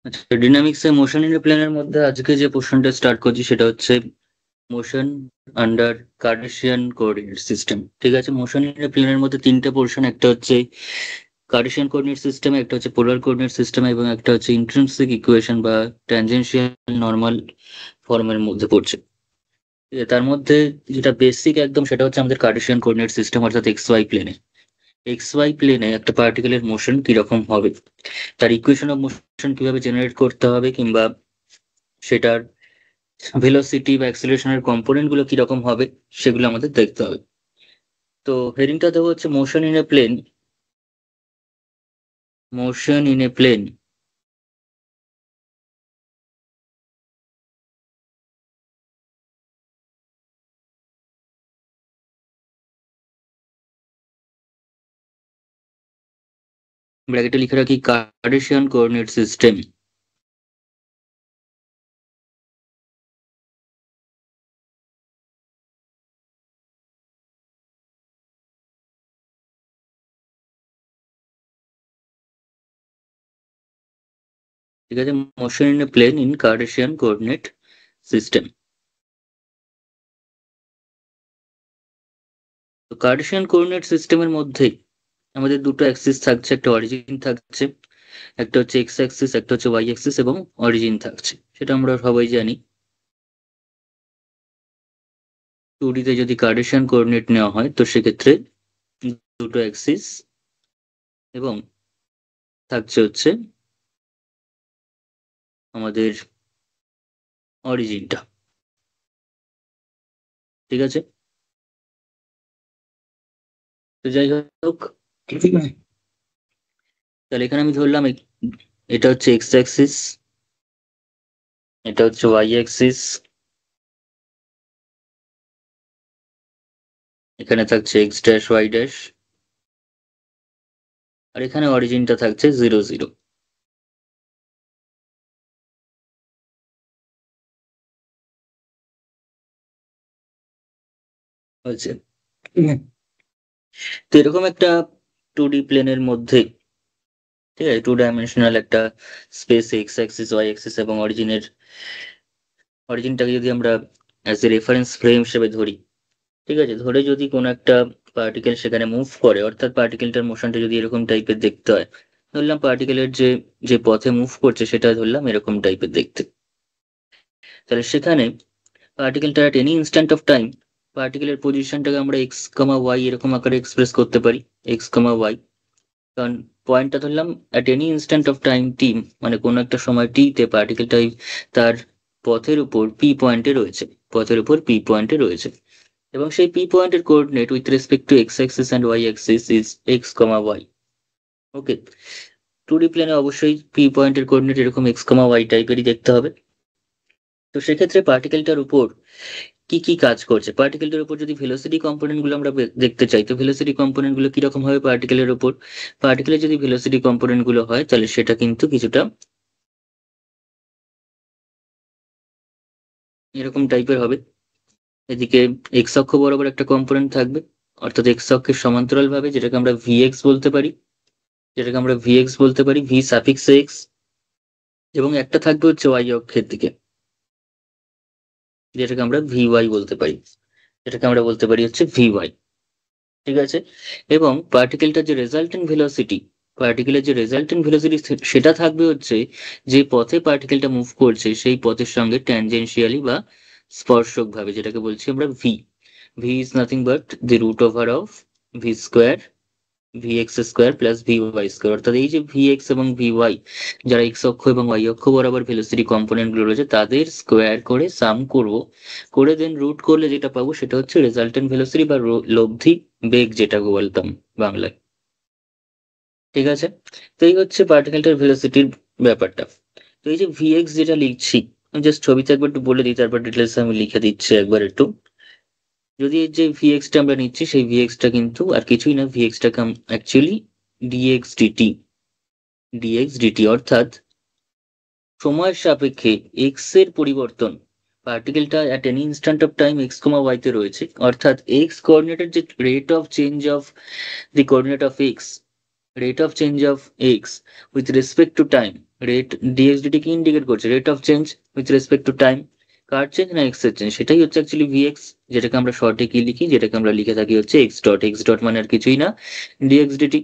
আচ্ছা, ডিনামিক্সে motion in এ প্লেনের মধ্যে আজকে যে পোর্শনটা স্টার্ট করছি সেটা হচ্ছে motion under Cartesian coordinate system. ঠিক আছে, মোশন ইন এ প্লেনের মধ্যে তিনটে পোর্শন, একটা হচ্ছে কার্টেসিয়ান কোঅর্ডিনেট সিস্টেম, একটা হচ্ছে পোলার কোঅর্ডিনেট সিস্টেম এবং একটা হচ্ছে ইন্ট্রিনসিক ইকুয়েশন বা ট্যানজেনশিয়াল নর্মাল ফর্মের মধ্যে পড়ছে। ঠিক আছে, তার মধ্যে যেটা বেসিক একদম সেটা হচ্ছে আমাদের কার্টেসিয়ান কোঅর্ডিনেট সিস্টেম অর্থাৎ এক্স ওয়াই প্লেনে। এক্স ওয়াই প্লেনে একটা পার্টিকেলের মোশন কিরকম হবে, তার ইকুয়েশন অফ মোশন কিভাবে জেনারেট করতে হবে, কিংবা সেটার ভেলোসিটি বা অ্যাক্সিলারেশনের কম্পোনেন্ট গুলো কিরকম হবে সেগুলো আমাদের দেখতে হবে। তো হেডিংটা দেবো হচ্ছে motion in a plane. Motion in a plane ব্র্যাকেটে লিখে রাখি কার্টেসিয়ান কোঅর্ডিনেট সিস্টেম। ঠিক আছে, motion in a plane in Cartesian coordinate system. তো কার্টেসিয়ান কোঅর্ডিনেট সিস্টেমের মধ্যে আমাদের দুটো অ্যাক্সিস থাকছে, একটা অরিজিন থাকছে, একটা হচ্ছে এক্স অ্যাক্সিস, একটা হচ্ছে ওয়াই অ্যাক্সিস এবং অরিজিন থাকছে, সেটা আমরা সবাই জানি। টু ডিতে যদি কার্টেসিয়ান কোঅর্ডিনেট নেওয়া হয় তো সেক্ষেত্রে দুটো অ্যাক্সিস এবং থাকছে হচ্ছে আমাদের অরিজিনটা। ঠিক আছে, তো যাই হোক, তাহলে এখানে আমি ধরলাম এটা হচ্ছে এক্স অ্যাক্সিস, এটা হচ্ছে ওয়াই অ্যাক্সিস, এখানে থাকছে এক্স ড্যাশ ওয়াই ড্যাশ, আর এখানে অরিজিনটা থাকছে 0 0। হচ্ছে তো এরকম একটা টু ডি প্লেনের মধ্যে, ঠিক আছে, টু ডাইমেনশনাল একটা space, X axis Y axis এবং অরিজিনটাকে যদি আমরা অ্যাজ এ রেফারেন্স ফ্রেম হিসেবে ধরি, ঠিক আছে, ধরে যদি কোনো একটা পার্টিকেল সেখানে মুভ করে, অর্থাৎ পার্টিকেলটার মোশনটা যদি এরকম টাইপের দেখতে হয়, ধরলাম পার্টিকেলের যে যে পথে মুভ করছে সেটা ধরলাম এরকম টাইপের দেখতে, তাহলে সেখানে পার্টিকেলটা at any instant of time, পার্টিকেলের পজিশনটাকে আমরা এক্স কমা ওয়াই এরকম আকারে এক্সপ্রেস করতে পারি, এক্স কমা ওয়াই। কারণ পয়েন্টটা ধরলাম at any instant of time T, মানে কোনো একটা সময় টি তে পার্টিকেলটা তার পথের উপর পি পয়েন্টে রয়েছে, পথের উপর পি পয়েন্টে রয়েছে, এবং সেই পি পয়েন্টের coordinate with respect to X axis and Y axis is X comma Y. Okay, two D প্লেনে অবশ্যই পি পয়েন্টের কোঅর্ডিনেট এরকম এক্স কমা ওয়াই টাইপেরই দেখতে হবে। তো সেক্ষেত্রে পার্টিকেলটার উপর কি কি কাজ করছে, পার্টিকেলটার উপর যদি ভেলোসিটি কম্পোনেন্ট গুলো আমরা দেখতে চাই, তো ভেলোসিটি কম্পোনেন্ট গুলো কিরকম হবে পার্টিকেলের উপর, পার্টিকেলের যদি ভেলোসিটি কম্পোনেন্ট গুলো হয় তাহলে সেটা কিন্তু কিছুটা এরকম টাইপের হবে। এদিকে এক্স অক্ষ বরাবর একটা কম্পোনেন্ট থাকবে, অর্থাৎ এক্স অক্ষের সমান্তরাল ভাবে, যেটাকে আমরা ভিএক্স বলতে পারি, ভি সাফিক্স এক্স, এবং একটা থাকবে হচ্ছে ওয়াই অক্ষের দিকে, যেটাকে আমরা ভি ওয়াই বলতে পারি, যেটাকে আমরা বলতে পারি হচ্ছে ভি ওয়াই। ঠিক আছে, এবং পার্টিকেলের যে রেজাল্টেন্ট ভেলোসিটি সেটা থাকবে হচ্ছে যে পথে পার্টিকেলটা মুভ করছে সেই পথের সঙ্গে ট্যানজেনশিয়ালি বা স্পর্শক ভাবে, যেটাকে বলছি আমরা V. V is nothing but the root over of V square, V x square plus V Y square, অর্থাৎ এই যে ভি এক্স এবং ভি ওয়াই, যারা এক্স অক্ষ এবং ওয়াই অক্ষ বরাবর ভেলোসিটি কম্পোনেন্ট গুলো রয়েছে তাদের স্কোয়ার করে সাম করব, করে দেন রুট করলে যেটা পাবো সেটা হচ্ছে রেজাল্টেন্ট ভেলোসিটি বা লব্ধি বেগ, যেটাকে বলতাম বাংলায়। ঠিক আছে, তো এই হচ্ছে পার্টিকেলটার ভেলোসিটির ব্যাপারটা। তো এই যে ভিএক্স যেটা লিখছি, আমি জাস্ট ছবিতে একবার একটু বলে দিই, তারপর ডিটেলস আমি লিখে দিচ্ছি একবার একটু। যদি এই যে ভিএক্সটা আমরা নিচ্ছি সেই ভিএক্সটা কিন্তু আর কিছুই না, ভিএক্সটাকে অ্যাকচুয়ালি ডিএক্স ডিটি, অর্থাৎ সময়ের সাপেক্ষে এক্স এর পরিবর্তন, পার্টিকেলটা at any instant of time X comma Y তে রয়েছে, অর্থাৎ এক্স কোঅর্ডিনেটের যে rate of change of the coordinate of X, rate of change of X with respect to time, rate D X D T কি ইন্ডিকেট করছে? Rate of change with respect to time, কার change না X এর চেঞ্জ, সেটাই হচ্ছে actually VX, যেটাকে আমরা শর্টে কি লিখি, যেটাকে আমরা লিখে থাকি হচ্ছে এক্স ডট। এক্স ডট মানে আর কিছুই না, d x d t.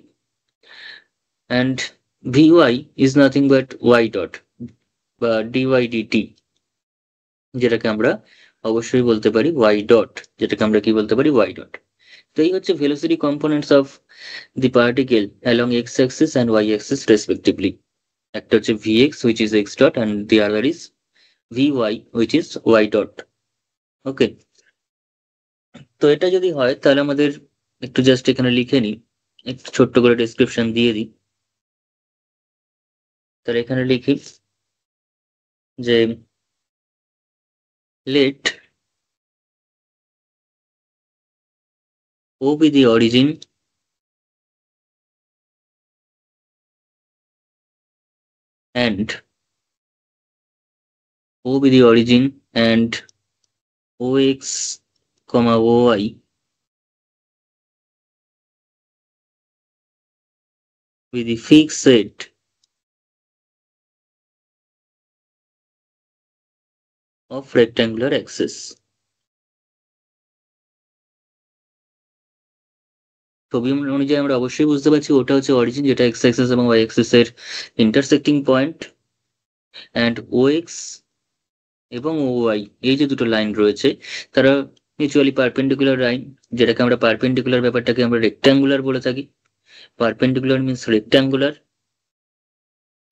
And v y is nothing but y dot বা ডিওয়াই ডিটি, যেটাকে আমরা অবশ্যই বলতে পারি ওয়াই ডট, যেটাকে আমরা কি বলতে পারি? Y dot. তো এই হচ্ছে velocity components of the particle along x axis and Y axis respectively. একটা হচ্ছে vx which is x dot and the other is vy which is y dot. ওকে, তো এটা যদি হয় তাহলে আমাদের একটু জাস্ট এখানে লিখে নিই, একটু ছোট্ট করে ডেসক্রিপশন দিয়ে দিই। তাহলে এখানে লিখি যে let O be the origin and O be the origin and OX, OY be the fixed set of rectangular axis. ছবি অনুযায়ী আমরা অবশ্যই বুঝতে পারছি ওটা হচ্ছে অরিজিন, যেটা এক্স অ্যাক্সিস এবং ওয়াই অ্যাক্সিস এর intersecting point, and O X এবং ও ওয়াই এই যে দুটো লাইন রয়েছে তারা মিউচুয়ালি পারপেন্ডিকুলার লাইন, যেটাকে আমরা পারপেন্ডিকুলার ব্যাপারটাকে আমরা রেক্ট্যাঙ্গুলার বলে থাকি। Perpendicular means rectangular.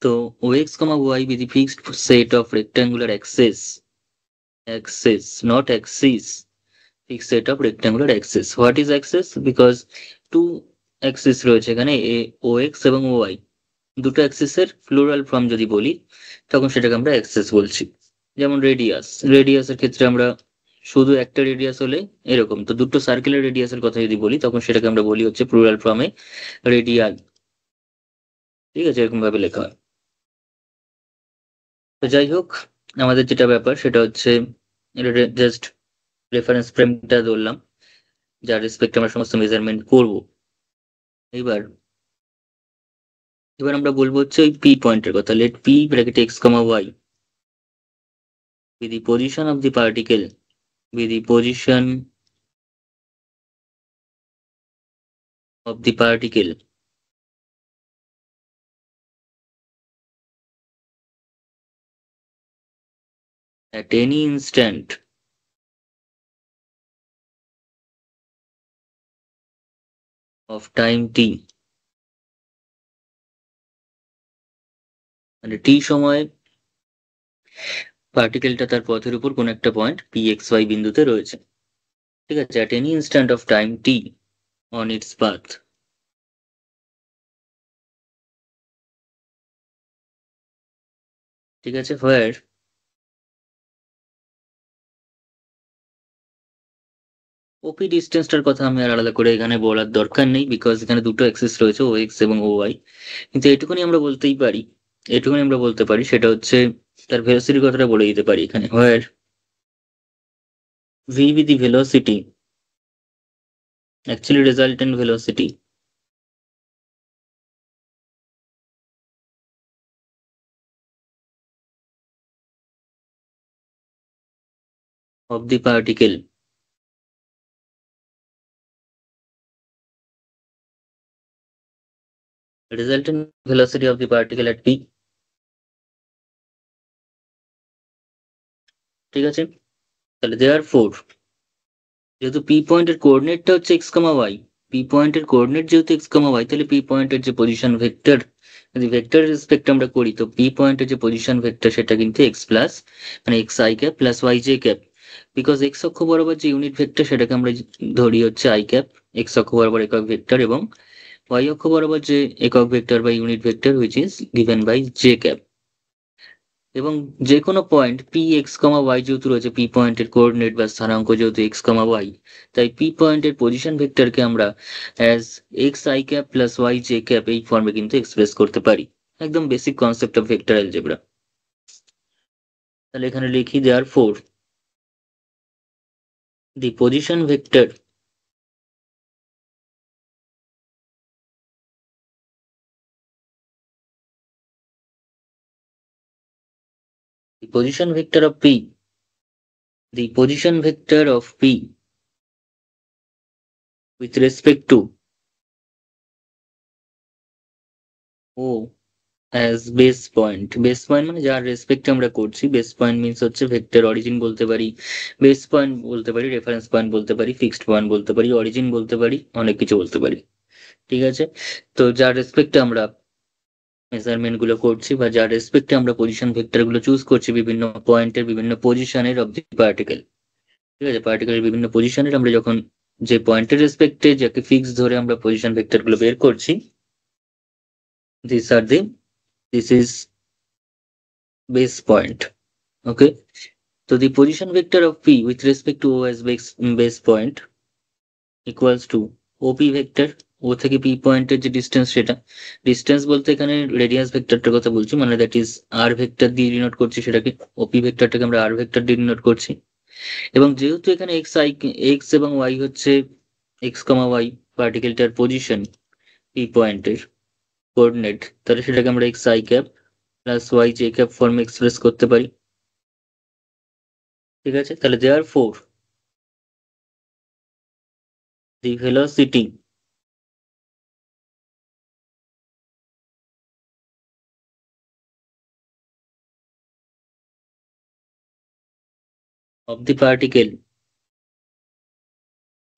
তো O x comma y be the fixed set of rectangular axes, axes not axis, fixed set of rectangular axes. What is axes? Because two axis রয়েছে এখানে, ও X এবং O Y, দুটো অ্যাক্সিসের plural form যদি বলি তখন সেটাকে আমরা অ্যাক্সেস বলছি। যেমন রেডিয়াস, রেডিয়াসের ক্ষেত্রে আমরা শুধু একটা রেডিয়াস হলে এরকম, তো দুটো সার্কেলের রেডিয়াসের কথা যদি বলি তখন সেটাকে আমরা বলি হচ্ছে প্লুরাল ফর্মে রেডিয়াল। ঠিক আছে, এরকম ভাবে লেখা হয়। তো যাই হোক, আমাদের যেটা ব্যাপার সেটা হচ্ছে জাস্ট রেফারেন্স ফ্রেমটা ধরলাম, যার রেসপেক্ট আমরা সমস্ত মেজারমেন্ট করব। এবার এবার আমরা বলবো হচ্ছে ওই পি পয়েন্টের কথা। Let P bracket X comma Y be the position of the particle, be the position of the particle at any instant of time t, মানে টি সময় পার্টিকেলটা তার পথের উপর কোন একটা পয়েন্ট পি এক্স ওয়াই বিন্দুতে রয়েছে। ঠিক আছে, at any instant of time t on its path। ঠিক আছে, where ওপি ডিস্টেন্সটার কথা আমি আর আলাদা করে এখানে বলার দরকার নেই, বিকজ এখানে দুটো অ্যাক্সিস রয়েছে ও এক্স এবং ও ওয়াই। কিন্তু এটুকুনি আমরা বলতেই পারি, এটুকুনি আমরা বলতে পারি সেটা হচ্ছে তার ভেলোসিটির কথাটা বলে দিতে পারি এখানে, where v be the velocity, actually resultant velocity of the particle resultant velocity of the particle at p। ঠিক আছে, তাহলে দেয়ার ফোর, যেহেতু পি পয়েন্টের কোঅর্ডিনেটটা হচ্ছে এক্স কমা ওয়াই, পি পয়েন্টের কোঅর্ডিনেট যেহেতু এক্স কমা ওয়াই, তাহলে পি পয়েন্টের যে পজিশন ভেক্টর, যদি ভেক্টর রেসপেক্ট আমরা করি তো পি পয়েন্টের যে পজিশন ভেক্টর সেটা কিন্তু এক্স প্লাস মানে X I cap plus Y J cap. Because X অক্ষ বরাবর যে ইউনিট ভেক্টর সেটাকে আমরা ধরি হচ্ছে আই ক্যাপ, এক্স অক্ষ বরাবর একক ভেক্টর, এবং ওয়াই অক্ষ বরাবর যে একক ভেক্টর বা unit vector which is given by j cap. এবং যে কোনো point P x comma y যেহেতু রয়েছে, পি পয়েন্টের কোঅর্ডিনেট বা স্থানাঙ্ক যেহেতু এক্স কমা ওয়াই, তাই পি পয়েন্টের পজিশন ভেক্টরকে আমরা as x I cap plus Y J cap এই ফর্মে কিন্তু এক্সপ্রেস করতে পারি। একদম basic concept of vector algebra. তাহলে এখানে লিখি therefore the position vector The position vector of P. The position vector of P with respect to O as base point. Base point মানে যার রেসপেক্টে আমরা করছি। বেস পয়েন্ট মিনস হচ্ছে vector origin বলতে পারি, বেস পয়েন্ট বলতে পারি, reference point বলতে পারি, ফিক্সড পয়েন্ট বলতে পারি, অরিজিন বলতে পারি, অনেক কিছু বলতে পারি। ঠিক আছে, তো যার রেসপেক্টে আমরা মেজারমেন্ট গুলো করছি বা যার রেসপেক্টে আমরা পজিশন ভেক্টর গুলো চুজ করছি বিভিন্ন পয়েন্টের বিভিন্ন পজিশনের অফ দি পার্টিকেল। ঠিক আছে, পার্টিকেলের বিভিন্ন পজিশনের আমরা যখন যে পয়েন্টের রেসপেক্টে যাকে ফিক্স ধরে আমরা পজিশন ভেক্টর গুলো বের করছি, this are the this is base point. Okay, তো the position vector of P with respect to O as base point equals to OP vector। ও থেকে পি পয়েন্টের যে ডিস্টেন্স, সেটা ডিস্টেন্স বলতে এখানে রেডিয়াস ভেক্টরটার কথা বলছি, মানে দ্যাট ইজ আর ভেক্টর দিয়ে ডিনোট করছি সেটাকে, ওপি ভেক্টরটাকে আমরা আর ভেক্টর দিয়ে ডিনোট করছি। এবং যেহেতু এখানে এক্স এবং ওয়াই হচ্ছে এক্স কমা ওয়াই পার্টিকেলটার পজিশন পি পয়েন্টের কোঅর্ডিনেট, তাহলে সেটাকে আমরা X I cap plus Y J cap ফর্মে এক্সপ্রেস করতে পারি। ঠিক আছে, তাহলে therefore the velocity of the particle,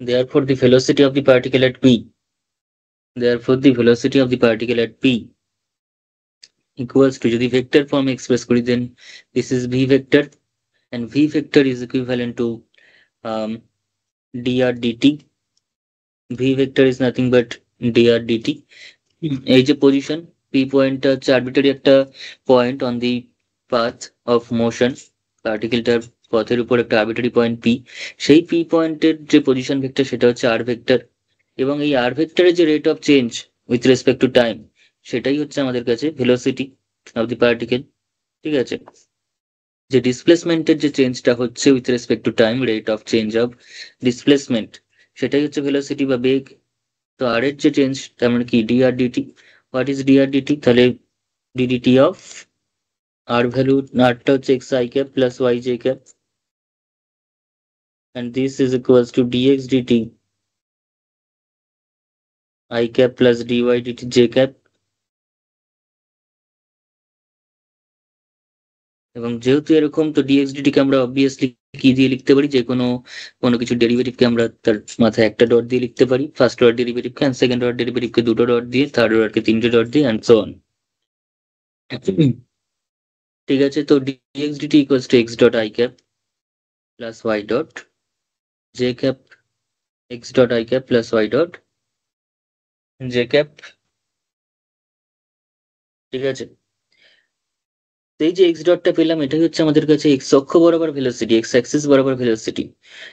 therefore the velocity of the particle at P, therefore the velocity of the particle at P equals to, যদি vector form express করি, then this is v vector and v vector is equivalent to um, dr dt। v vector is nothing but dr dt। এই যে position P পয়েন্টটা হচ্ছে arbitrary একটা point on the path of motion, পার্টিকেলটার পথের উপর একটা আরবিটারি পয়েন্ট পি, সেই পি পয়েন্টের যে পজিশন ভেক্টর সেটা হচ্ছে আর ভেক্টর, এবং এই আর ভেক্টরের যে rate of change with respect to time সেটাই হচ্ছে আমাদের কাছে ভেলোসিটি অফ দি পার্টিকেল। ঠিক আছে, যে ডিসপ্লেসমেন্টের যে চেঞ্জটা হচ্ছে with respect to time, rate of change of displacement, সেটাই হচ্ছে ভেলোসিটি বা বেগ। তো আর এর যে চেঞ্জ তার মানে কি d r d t. What is d r d t? তাহলে ডিডিটি অফ আর ভ্যালু, আরটা হচ্ছে x I cap plus Y J cap, and this is equals to dx dt I cap plus dy dt j cap। এবং যেহেতু এরকম, তো dx dt কে আমরা obviously কি দিয়ে লিখতে পারি, যে কোনো কোনো কিছু ডেরিভেটিভকে আমরা তার মাথায় একটা ডট দিয়ে লিখতে পারি, ফার্স্ট অর্ডার ডেরিভেটিভকে, এন্ড সেকেন্ড অর্ডার ডেরিভেটিভকে দুটো ডট দিয়ে, থার্ড অর্ডারকে তিনটে ডট দিয়ে, এন্ড সো অন। ঠিক আছে, তো dx dt equals to x dot I cap plus y dot j cap, x dot I cap plus y dot j cap। ঠিক আছে, এই যে এক্স ডটটা পেলাম, এটাই হচ্ছে আমাদের কাছে এক্স অক্ষ বরাবর ভেলোসিটি, এক্স অ্যাক্সিস বরাবর ভেলোসিটি,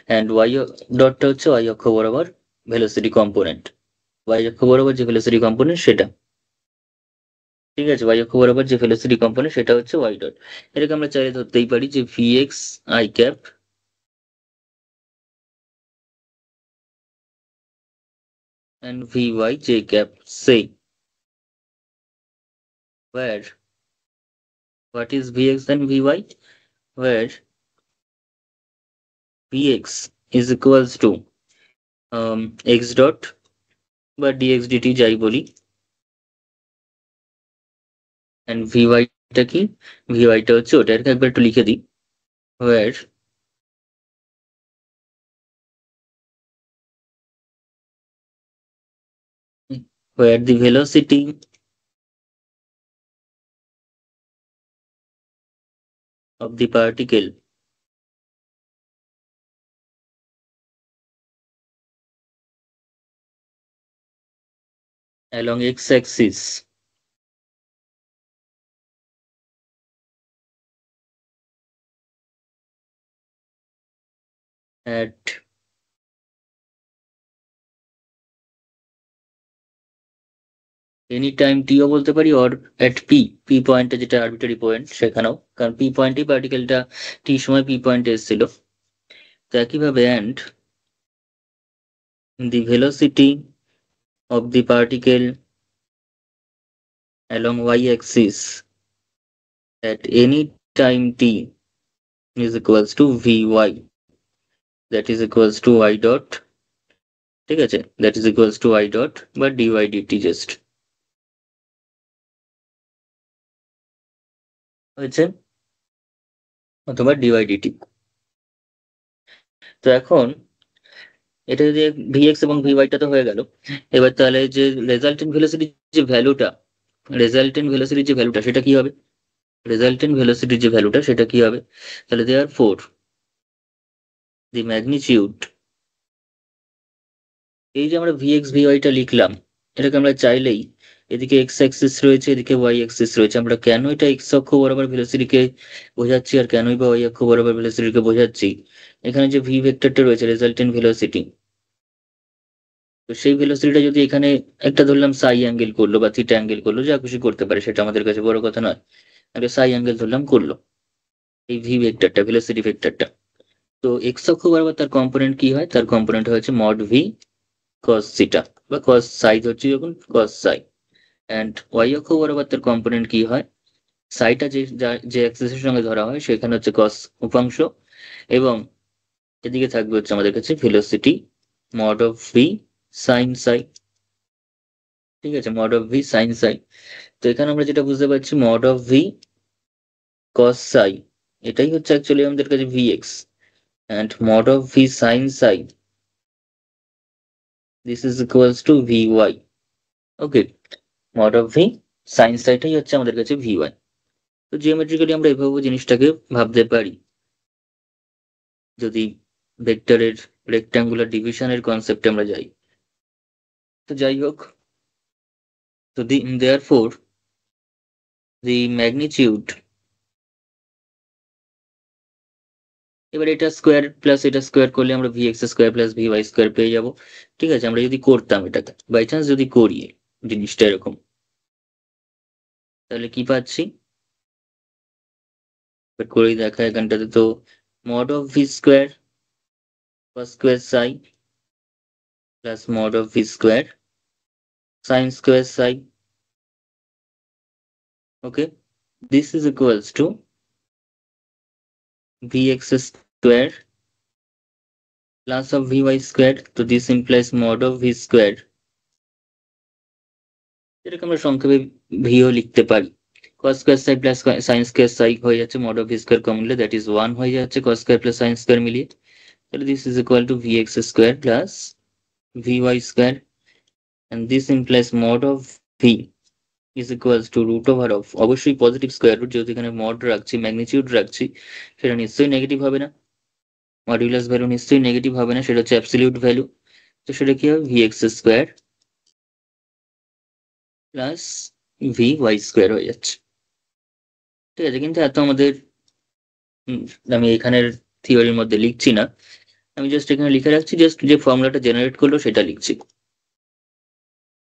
অ্যান্ড ওয়াই ডটটা হচ্ছে ওয়াই অক্ষ বরাবর ভেলোসিটি কম্পোনেন্ট, ওয়াই অক্ষ বরাবর যে ভেলোসিটি কম্পোনেন্ট সেটা। ঠিক আছে, ওয়াই অক্ষ বরাবর যে ভেলোসিটি কম্পোনেন্ট সেটা হচ্ছে ওয়াই ডট। এটাকে আমরা চাইলে ধরতেই পারি যে V x I cap and vy j cap, say where what is vx and vy, where vx is equals to x dot বা dx dt যাই বলি, and vy টা কি, vy টা হচ্ছে ওটাকে একবার একটু লিখে দিই, where the velocity of the particle along x-axis at any time টিও বলতে পারি, অর এট পি, পি পয়েন্টে যেটা আরবিটারি পয়েন্ট সেখানেও, কারণ পি পয়েন্টেই পার্টিকেলটা টি সময় পি পয়েন্টে এসেছিল। তো একইভাবে and the velocity of the particle along y axis at any time t is equals to vy, that is equals to y dot, ঠিক আছে, that is equals to y dot বা dy dt just হয়েছে, অথবা dy dt। তো এখন এটা যদি vx এবং vy টা তো হয়ে গেল, এবার তাহলে যে রেজাল্টেন্ট ভেলোসিটি যে ভ্যালুটা, রেজাল্টেন্ট ভেলোসিটি যে ভ্যালুটা সেটা কি হবে, রেজাল্টেন্ট ভেলোসিটির যে ভ্যালুটা সেটা কি হবে, তাহলে দেয়ার ফোর দি ম্যাগনিটিউড, এই যে আমরা ভিএক্স ভিওয়াইটা লিখলাম, এটাকে আমরা চাইলেই এদিকে এক্স অ্যাক্সিস রয়েছে, এদিকে ওয়াই অ্যাক্সিস রয়েছে, আমরা কেন এটা এক্স অক্ষ বরাবর ভেলোসিটিকে বোঝাচ্ছি আর কেনই বা ওয়াই অক্ষ বরাবর ভেলোসিটিকে বোঝাচ্ছি, এখানে যে ভি ভেক্টরটা রয়েছে রেজাল্টেন্ট ভেলোসিটি, তো সেই ভেলোসিটিটা যদি এখানে একটা ধরলাম সাই অ্যাঙ্গেল করলো বা থিটা অ্যাঙ্গেল করলো, যা খুশি করতে পারে, সেটা আমাদের কাছে বড় কথা নয়, একটা সাই অ্যাঙ্গেল ধরলাম করলো এই ভি ভেক্টরটা, ভেলোসিটি ভেক্টরটা, তো এক্স অক্ষ বরাবর তার কম্পোনেন্ট কি হয়, তার কম্পোনেন্ট হচ্ছে মড ভি কস থিটা বা কস সাই ধরছি যখন কস সাই, অ্যান্ড ওয়াই অক্ষ বরাবর তার কম্পোনেন্ট কি হয়, সাইটা যে অ্যাক্সিসের সঙ্গে ধরা হয় সেখানে হচ্ছে কস উপাংশ, এবং এদিকে থাকবে হচ্ছে আমাদের কাছে velocity mod of v sine psi, ঠিক আছে, মড অফ ভি সাইন সাই। তো এখানে আমরা যেটা বুঝতে পারছি মড অফ ভি কস সাই, এটাই হচ্ছে অ্যাকচুয়ালি আমাদের কাছে v x, and mod of v sine psi, this is equals to v y. Okay, mod of v sine সাইটাই হচ্ছে আমাদের কাছে ভিওয়াই। তো জিওমেট্রিক্যালি আমরা এভাবে জিনিসটাকে ভাবতে পারি, যদি ভেক্টরের রেক্ট্যাঙ্গুলার ডিভিশনের কনসেপ্টে আমরা যাই। তো যাই হোক, তো therefore the magnitude, এবার এটা স্কোয়ার প্লাস এটা স্কোয়ার করলে আমরা v x square plus V Y square পেয়ে যাবো, ঠিক আছে, আমরা যদি করতাম এটাকে বাই চান্স যদি করি জিনিসটা এরকম, তাহলে কি পাচ্ছি, করেই দেখা এখানটাতে, তো mod of V square cos square Sai plus mod of V square sine square Sai, okay, this is equals two vx square plus of vy square, তো this implies mod of v square, এটাকে আমরা সংক্ষেপে ভিও লিখতে পারি, cos square psi plus sin square psi হয়ে যাচ্ছে, mod of v square common নিলে that is 1 হয়ে যাচ্ছে cos square plus sin square মিলিয়ে, তাহলে this is equal to vx square plus vy square, and this implies mod of v is equals to root over of, অবশ্যই positive square root, যেহেতু এখানে mod রাখছি magnitude রাখছি, সেটা নিশ্চয়ই negative হবে না, মডুলাস ভ্যালু নিশ্চয়ই নেগেটিভ হবে না, সেটা হচ্ছে অ্যাবসলিউট ভ্যালু, তো সেটা কি হবে v x square plus V Y square হয়ে যাচ্ছে, ঠিক আছে। কিন্তু এত আমাদের আমি এখানের থিওরির মধ্যে লিখছি না, আমি জাস্ট এখানে লিখে রাখছি, জাস্ট যে ফর্মুলাটা জেনারেট করলো সেটা লিখছি,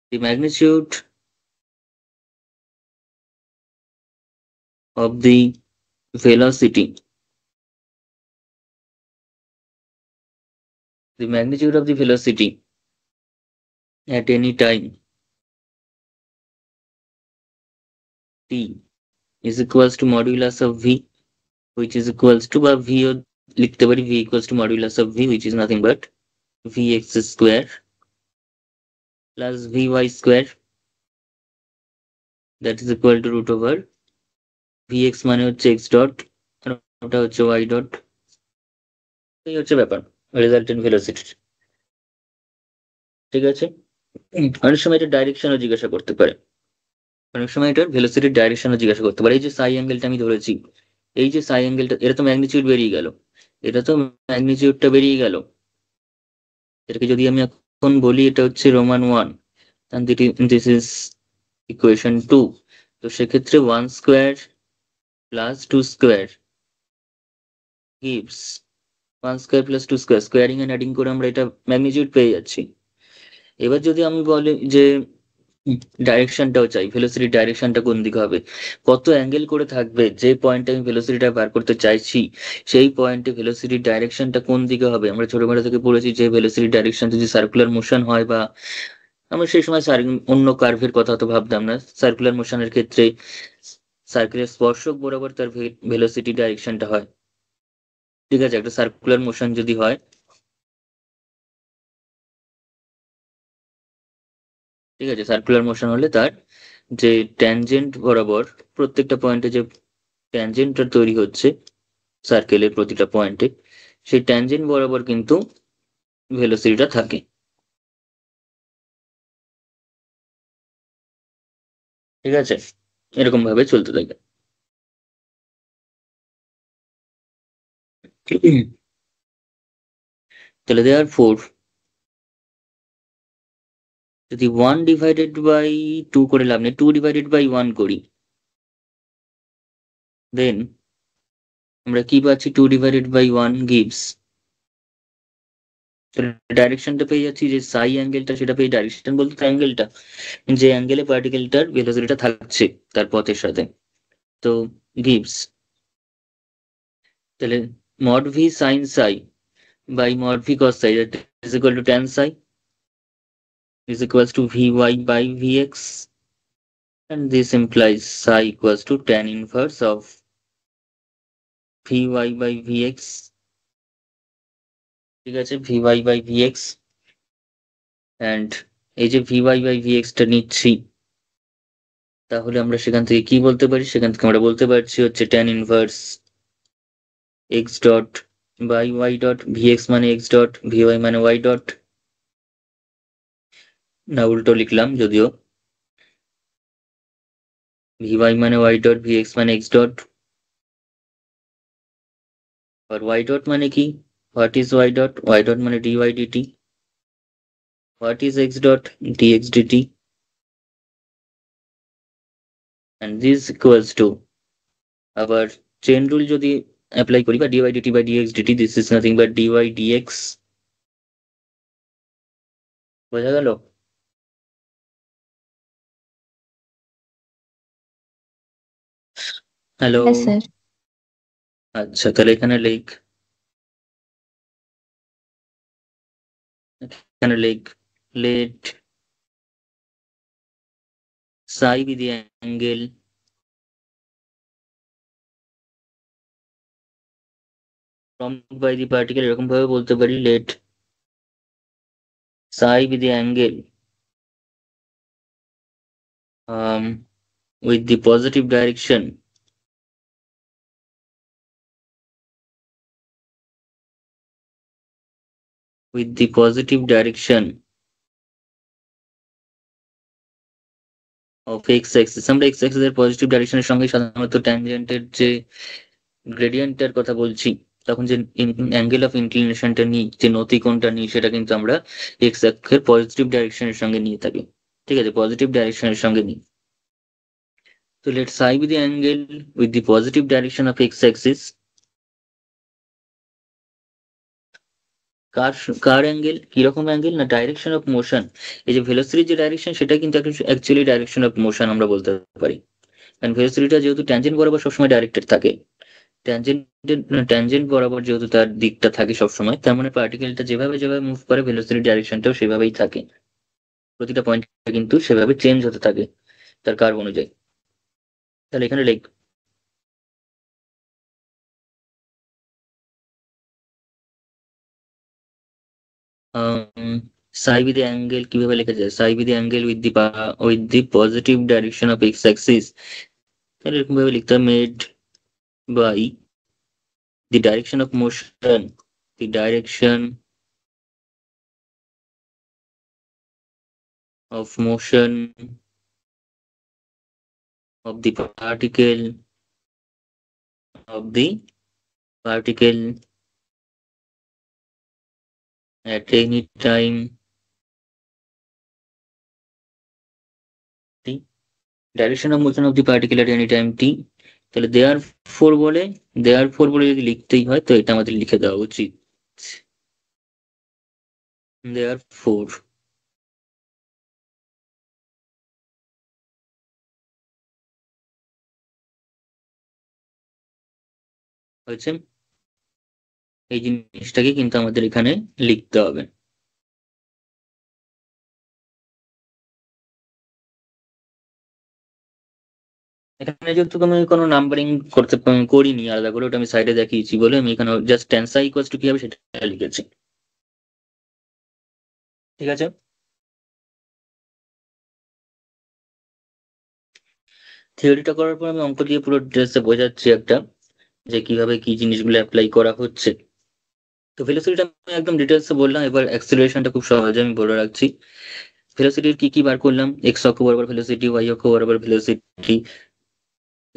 the magnitude of the velocity, the magnitude of the velocity at any time t is equals to modulus of v, which is equals to বা v ও লিখতে পারি, v equals to modulus of v, which is nothing but vx square plus vy square, that is equal to root over vx মানে হচ্ছে x dot আর ওটা হচ্ছে y dot, এই হচ্ছে ব্যাপার রেজাল্টেন্ট ভেলোসিটি, ঠিক আছে। অনেক সময় এটা ডাইরেকশনও জিজ্ঞাসা করতে পারে, অনেক সময় এটার ভেলোসিটির ডাইরেকশনও জিজ্ঞাসা করতে পারে, এই যে সাই অ্যাঙ্গেলটা আমি ধরেছি, এই যে সাই অ্যাঙ্গেলটা, এটা তো ম্যাগনিটিউড বেরিয়ে গেল, এটা তো ম্যাগনিটিউডটা বেরিয়ে গেল, এটাকে যদি আমি এখন বলি এটা হচ্ছে Roman 1 and this is equation 2, তো সেক্ষেত্রে 1 square plus 2 square gives 1 square plus 2 square, squaring and adding করে আমরা এটা ম্যাগনিটিউড পেয়ে যাচ্ছি। এবার যদি আমি বলি যে ডাইরেকশনটাও চাই, ভেলোসিটির ডাইরেকশনটা কোন দিকে হবে, কত অ্যাঙ্গেল করে থাকবে, যে পয়েন্টে আমি ভেলোসিটিটা বার করতে চাইছি সেই পয়েন্টে ভেলোসিটির ডাইরেকশনটা কোন দিকে হবে, আমরা ছোটবেলা থেকে পড়েছি যে ভেলোসিটির ডাইরেকশন যদি সার্কুলার মোশন হয়, বা আমরা সেই সময় অন্য কার্ভের কথা তো ভাবতাম না, সার্কুলার মোশনের ক্ষেত্রে সার্কেলের স্পর্শক বরাবর তার ভেলোসিটি ডাইরেকশনটা হয়। ঠিক আছে, একটা সার্কুলার মোশন যদি হয়, ঠিক আছে, সার্কুলার মোশন হলে তার যে ট্যানজেন্ট বরাবর প্রত্যেকটা পয়েন্টে যে ট্যানজেন্টটা তৈরি হচ্ছে সার্কেলের প্রতিটা পয়েন্টে, সেই ট্যানজেন্ট বরাবর কিন্তু ভেলোসিটিটা থাকে। ঠিক আছে, এরকম ভাবে চলতে থাকে। তাহলে দেয়ার ফোর, যদি 1/2 করে লাভ নেই, 2/1 করি, দেন আমরা কি পাচ্ছি? 2/1 গিভস, ডাইরেকশনটা পেয়ে যাচ্ছি, যে সাই অ্যাঙ্গেলটা সেটা পেয়ে, ডাইরেকশন বলতে তো অ্যাঙ্গেলটা, যে অ্যাঙ্গেলে পার্টিকেলটার ভেলোসিটিটা থাকছে তার পথের সাথে, তো গিভস, তাহলে mod v sine psi by mod v cos psi is equal to tan psi is equals to Vy by Vx, and this implies psi equals to tan inverse of Vy by Vx। ঠিক আছে, Vy by Vx, and এই যে Vy by Vx টা নিচ্ছি, তাহলে আমরা সেখান থেকে কি বলতে পারি? সেখান থেকে আমরা বলতে পারছি হচ্ছে tan inverse x dot by y dot, Vx মানে x dot, Vy মানে y dot, না উল্টো লিখলাম যদিও, Vy মানে y dot, Vx মানে x dot, আর y dot মানে কি? What is y dot? Y dot মানে dy dt, what is x dot? Dx dt, and this equals to, আবার চেন রুল যদি অ্যাপ্লাই করি, বা dy dt by dx dt, this is nothing but dy dx। বোঝা গেল? Hello? হ্যাঁ sir. আচ্ছা, তাহলে এখানে লিখ, এখানে লিখ, let psi be the angle formed by the particle, এরকম ভাবে বলতে পারি, let psi be the angle with the positive direction with the positive direction of x axis। আমরা x axis এর পজিটিভ ডাইরেকশনের সঙ্গে সাধারণত ট্যানজেন্টের যে গ্রেডিয়েন্টের কথা বলছি, তখন যে অ্যাঙ্গেল অফ ইনক্লিনেশনটা নিই, যে নতিকোণটা নিই, সেটা কিন্তু আমরা এক্স অক্ষের পজিটিভ ডাইরেকশনের সঙ্গে নিয়ে থাকি। ঠিক আছে, পজিটিভ ডাইরেকশনের সঙ্গে নিই। তো let psi be the angle with the positive direction of x axis. কার কার অ্যাঙ্গেল? কিরকম অ্যাঙ্গেল? না ডাইরেকশন অফ মোশন। এই যে ভেলোসিটির যে ডাইরেকশন, সেটা কিন্তু অ্যাকচুয়ালি ডাইরেকশন অফ মোশন আমরা বলতে পারি, কারণ ভেলোসিটিটা যেহেতু ট্যানজেন্ট বরাবর সবসময় ডাইরেক্টেড থাকে, ট্যানজেন্টের ট্যানজেন্ট বরাবর যেহেতু তার দিকটা থাকে সবসময়, তার মানে পার্টিকেলটা যেভাবে যেভাবে মুভ করে, ভেলোসিটি ডাইরেকশনটাও সেভাবেই থাকে। প্রতিটা পয়েন্ট কিন্তু সেভাবে চেঞ্জ হতে থাকে তার কার্ভ অনুযায়ী। তাহলে এখানে লিখ, সাই বি দি অ্যাঙ্গেল কিভাবে লেখা যায়? Psi be the angle with the positive direction of x axis, তাহলে এরকম ভাবে লিখতে হবে, made by the direction of motion, the direction of motion of the of the particle at any time, t, direction of motion of the particle at any time t। তাহলে দেয়ার four বলে, দেয়ার four বলে যদি লিখতেই হয়, তো এটা আমাদের লিখে দেওয়া উচিত, দেয়ার ফোর। হয়েছে, এই জিনিসটাকে কিন্তু আমাদের এখানে লিখতে হবে। এখানে যেহেতু আমি কোনো নাম্বারিং করিনি আলাদা করে, ওটা আমি সাইডে দেখিয়েছি বলে আমি এখানে জাস্ট টেনসাই ইকুয়ালস টু কি হবে সেটা লিখেছি। ঠিক আছে। থিওরিটা করার পর আমি অঙ্ক দিয়ে পুরো ডিটেলসে বোঝাচ্ছি একটা, যে কিভাবে কি জিনিসগুলো অ্যাপ্লাই করা হচ্ছে। তো ভেলোসিটিটা আমি একদম ডিটেলসে বললাম, এবার অ্যাক্সিলারেশনটা খুব সহজে আমি বলে রাখছি। ভেলোসিটির কি কি বার করলাম, এক্স অক্ষ বরাবর ভেলোসিটি, ওয়াই অক্ষ বরাবর ভেলোসিটি,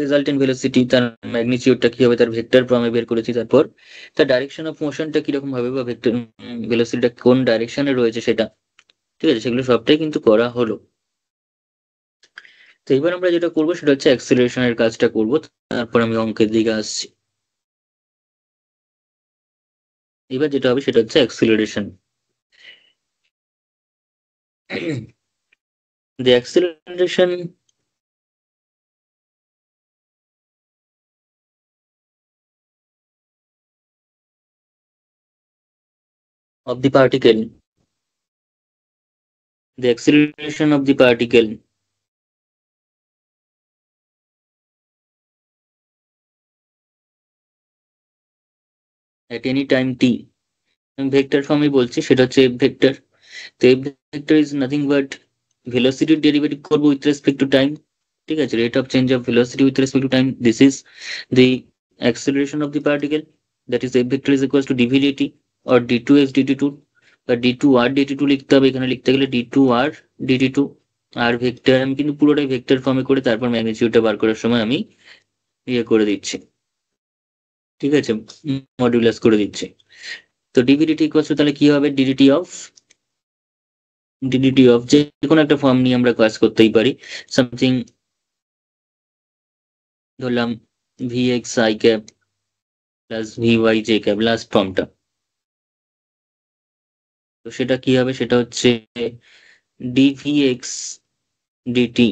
রেজাল্টেন্ট ভেলোসিটি, তার ম্যাগনিটিউডটা কি হবে তার ভেক্টর ফর্মে বের করেছি। তারপর তার ডাইরেকশন অফ মোশনটা কিরকম হবে, বা ভেক্টর ভেলোসিটিটা কোন ডাইরেকশনে রয়েছে সেটা, ঠিক আছে, সেগুলো সবটাই কিন্তু করা হলো। তো এবার আমরা যেটা করবো সেটা হচ্ছে অ্যাক্সিলারেশনের কাজটা করব, তারপর আমি অঙ্কের দিকে আসছি। এবার যেটা হবে সেটা হচ্ছে acceleration. The acceleration of the particle, the acceleration of the particle at any time t, আমি ভেক্টর ফর্মে বলছি, সেটা হচ্ছে এফ ভেক্টর। তো f vector is nothing but ভেলোসিটির ডেরিভেটিভ করবো উইথ রেসপেক্ট টু টাইম। ঠিক আছে, rate of change of velocity with respect to time, this is the acceleration of the particle, that is f vector is equals to dv dt or d2x dt2, বা d2r dt2 লিখতে হবে, এখানে লিখতে গেলে d2r dt2। আর vector আমি কিন্তু পুরোটাই vector ফর্মে করে তারপর ম্যাগনিটিউডটা বার করার সময় আমি ইয়ে করে দিচ্ছি, ঠিক আছে, মডিউলাস করে দিচ্ছি। তো ডিভিডিটি ইকুয়ালস টু তাহলে কি হবে, ডিডিটি অফ যে কোনো একটা ফর্ম নিয়ে আমরা কাজ করতেই পারি, সামথিং ধরলাম v x I cap plus V y J cap, last ফর্মটা। তো সেটা কি হবে, সেটা হচ্ছে ডিভিএক্স ডিটি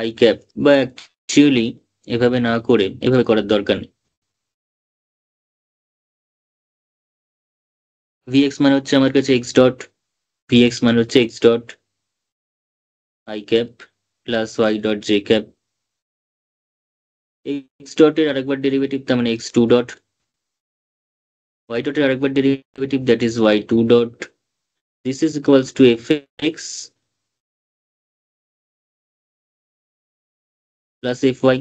আই ক্যাপ, বা অ্যাকচুয়ালি এভাবে না করে এভাবে করার দরকার নেই। ভিএক্স মানে হচ্ছে আমার কাছে এক্স ডট, ভিএক্স মানে হচ্ছে x dot i cap plus y dot j cap, x ডটের আরেকবার ডেরিভেটিভ তার মানে এক্স টু ডট, ওয়াই ডটের আরেকবার derivative that is y two dot, this is equals to f x plus f y,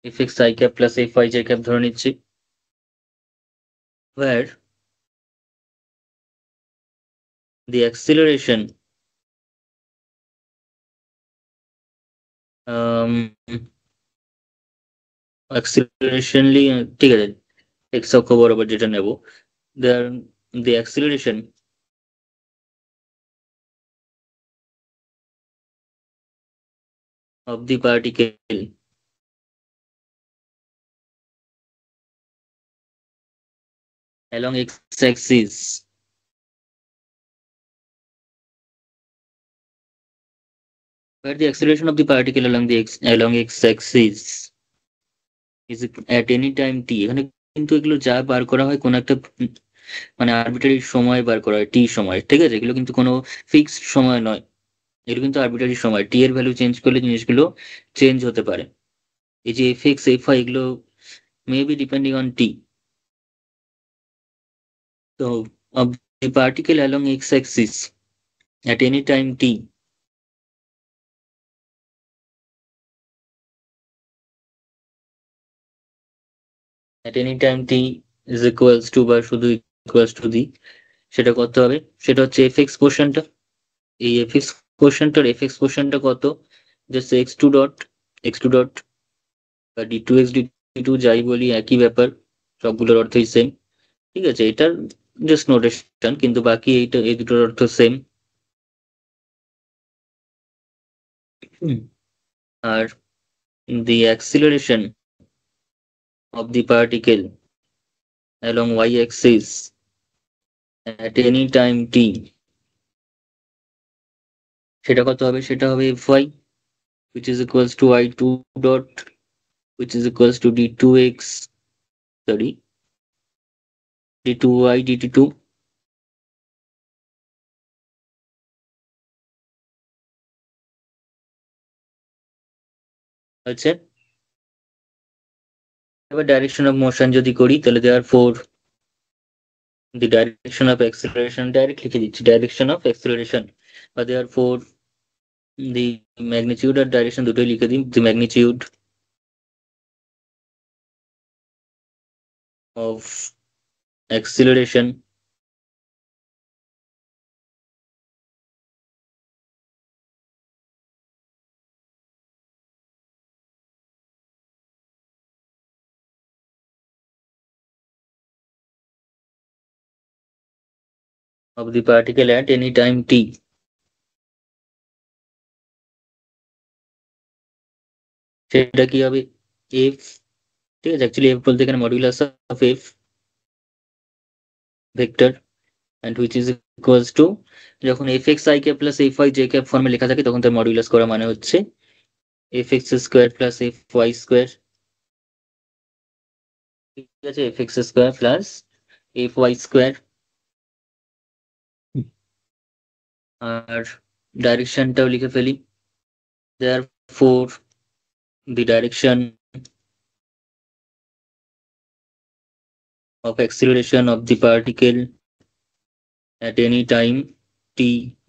f x I cap plus f y J cap ধরে নিচ্ছি, where the acceleration um acceleration ঠিক আছে, x অক্ষ বরাবর যেটা নেব, there the acceleration of the particle along x-axis, where the acceleration of the particle along x-axis is at any time t, এখানে কিন্তু এগুলো যা বার করা হয় কোন একটা মানে আরবিটারি সময় বার করা হয়, টি সময়, ঠিক আছে, এগুলো কিন্তু কোনো ফিক্সড সময় নয়, এগুলো কিন্তু আরবিটারি সময়, টি এর ভ্যালু চেঞ্জ করলে জিনিসগুলো চেঞ্জ হতে পারে। এই যে এফ এক্স এফ আই এগুলো maybe depending on T. So of the particle along x-axis at any time t, at any time t is equals to বা শুধু equals to the, সেটা কত হবে, সেটা হচ্ছে এফ এক্স পোর্শনটা, এই এফ এক্স পোর্শনটা কত, জাস্ট এক্স টু ডট বা ডি টু যাই বলি একই ব্যাপার, সবগুলোর অর্থই সেম, ঠিক আছে, এটার জাস্ট নোটেশন, কিন্তু বাকি এইটা এই দুটোর অর্থ সেম। আর the acceleration of the particle along y-axis at any time t, সেটা কত হবে, সেটা হবে fy which is equals to y2 dot which is equals to d2x, sorry, d2y dt2, হচ্ছে এবার ডাইরেকশন অফ মোশন যদি করি তাহলে therefore the direction of acceleration direct লিখে দিচ্ছি ডাইরেকশন অফ অ্যাক্সিলারেশন বা দেওয়ার ফোর দি ম্যাগনিটিউড আর direction দুটোই লিখে দিই the magnitude of acceleration of the particle at any time t সেটা কি হবে এফ, ঠিক আছে, অ্যাকচুয়ালি এফ বলতে এখানে modulus of f vector and which is equals to যখন f x I cap plus f y J cap ফর্মে লেখা থাকে তখন তার মডুলাস করা মানে হচ্ছে f x square plus f y square, ঠিক আছে, f x square plus f y square. আর ডাইরেকশনটাও লিখে ফেলি therefore the direction of acceleration of the particle at any time t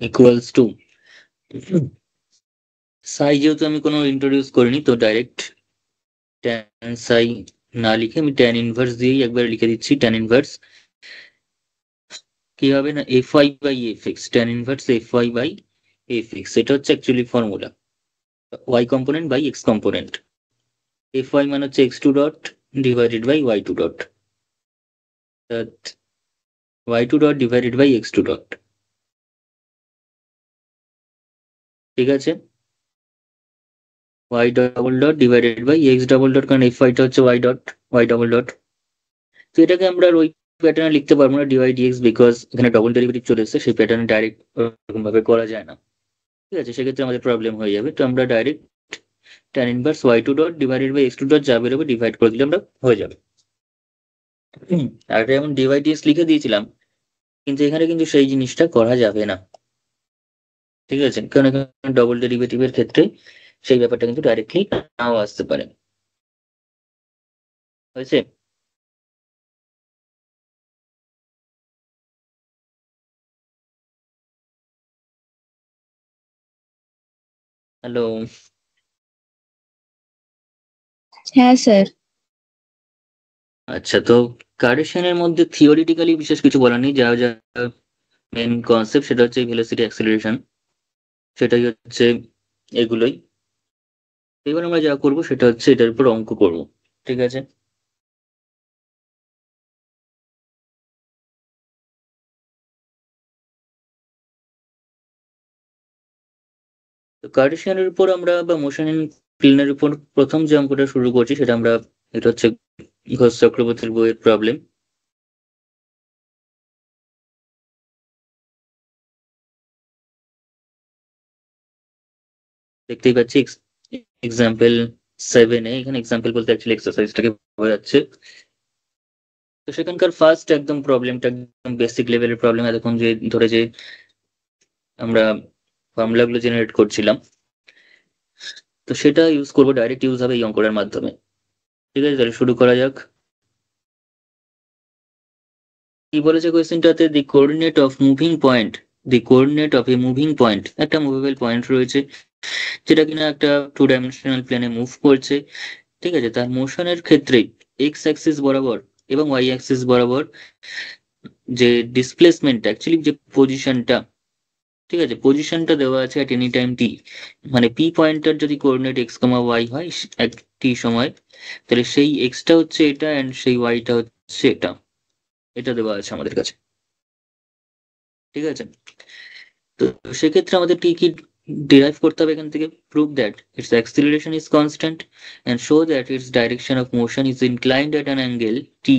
equals to সাই যেহেতু আমি কোনো ইন্ট্রোডিউস করিনি তো ডাইরেক্ট ট্যান সাই না লিখে আমি ট্যান ইনভার্স দিয়েই একবার লিখে দিচ্ছি ট্যান ইনভার্স কি হবে না f y by f x tan inverse f y by f x এটা হচ্ছে actually formula y component by x component f y মানে হচ্ছে x two dot divided by y two dot y two dot divided by x two dot, ঠিক আছে, y double dot divided by x double dot কারণ f ওয়াইটা হচ্ছে y dot y double dot. তো এটাকে আমরা ওই প্যাটার্নে লিখতে পারবো না ডিওয়াই ডিএক্স বিকজ এখানে ডবল ডেরিভেটিভ চলে এসেছে সেই প্যাটার্নে ডাইরেক্ট ওরকম ভাবে করা যায় না, ঠিক আছে, সেক্ষেত্রে আমাদের প্রবলেম হয়ে যাবে। তো আমরা direct tan inverse y two dot divided by x two dot যা বেরোবে ডিভাইড করে দিলে আমরা হয়ে যাবে। আর যেমন ডিওয়াই ডিএক্স লিখে দিয়েছিলাম কিন্তু এখানে কিন্তু সেই জিনিসটা করা যাবে না, ঠিক আছে, কারণ এখানে ডবল ডেরিভেটিভের ক্ষেত্রে সেই ব্যাপারটা কিন্তু ডাইরেক্টলি নাও আসতে পারে, হয়েছে। হ্যালো, হ্যাঁ স্যার। আচ্ছা, তো কার্টেশিয়ানের মধ্যে থিওরিটিক্যালি বিশেষ কিছু বলার নেই, যা যা মেন কনসেপ্ট সেটা হচ্ছে ভেলোসিটি অ্যাক্সিলারেশন, সেটাই হচ্ছে এগুলোই। এবার আমরা যা করব সেটা হচ্ছে এটার উপর অঙ্ক করব, ঠিক আছে। তো কার্টেশিয়ানের উপর আমরা বা মোশন ইন প্লেনের উপর প্রথম যে অঙ্কটা শুরু করছি সেটা আমরা, এটা হচ্ছে ঘোষ চক্রবর্তীর বইয়ের প্রবলেম। দেখতেই পাচ্ছি এক্সাম্পল 7 এ, এখানে এক্সাম্পল বলতে অ্যাকচুয়ালি এক্সারসাইজটাকে বোঝাচ্ছে। তো সেখানকার ফার্স্ট একদম প্রবলেমটা একদম বেসিক লেভেলের প্রবলেম, এতক্ষণ যে ধরে যে আমরা ফর্মুলাগুলো জেনারেট করছিলাম তো সেটা ইউজ করবো, ডাইরেক্ট ইউজ হবে এই অঙ্কটার মাধ্যমে, ঠিক আছে। তাহলে শুরু করা যাক। কি বলেছে কোয়েশ্চেনটাতে, the coordinate of moving point, the coordinate of a moving point, একটা মুভেবল পয়েন্ট রয়েছে যেটা কিনা একটা টু ডাইমেনশনাল প্লেনে মুভ করছে, ঠিক আছে, তার মোশনের ক্ষেত্রে এক্স অ্যাক্সিস বরাবর এবং ওয়াই অ্যাক্সিস বরাবর যে ডিসপ্লেসমেন্ট অ্যাকচুয়ালি যে পজিশনটা, ঠিক আছে, পজিশনটা দেওয়া আছে অ্যাট এনি টাইম টি, মানে পি পয়েন্টার যদি কোঅর্ডিনেট এক্স কমা ওয়াই হয় একটি সময়, তাহলে সেই এক্সটা হচ্ছে এটা অ্যান্ড সেই ওয়াইটা হচ্ছে এটা, এটা দেওয়া আছে আমাদের কাছে, ঠিক আছে। তো সেক্ষেত্রে আমাদের কি কি ডিরাইভ করতে হবে এখান থেকে, prove that its acceleration is constant and show that its direction of motion is inclined at an angle t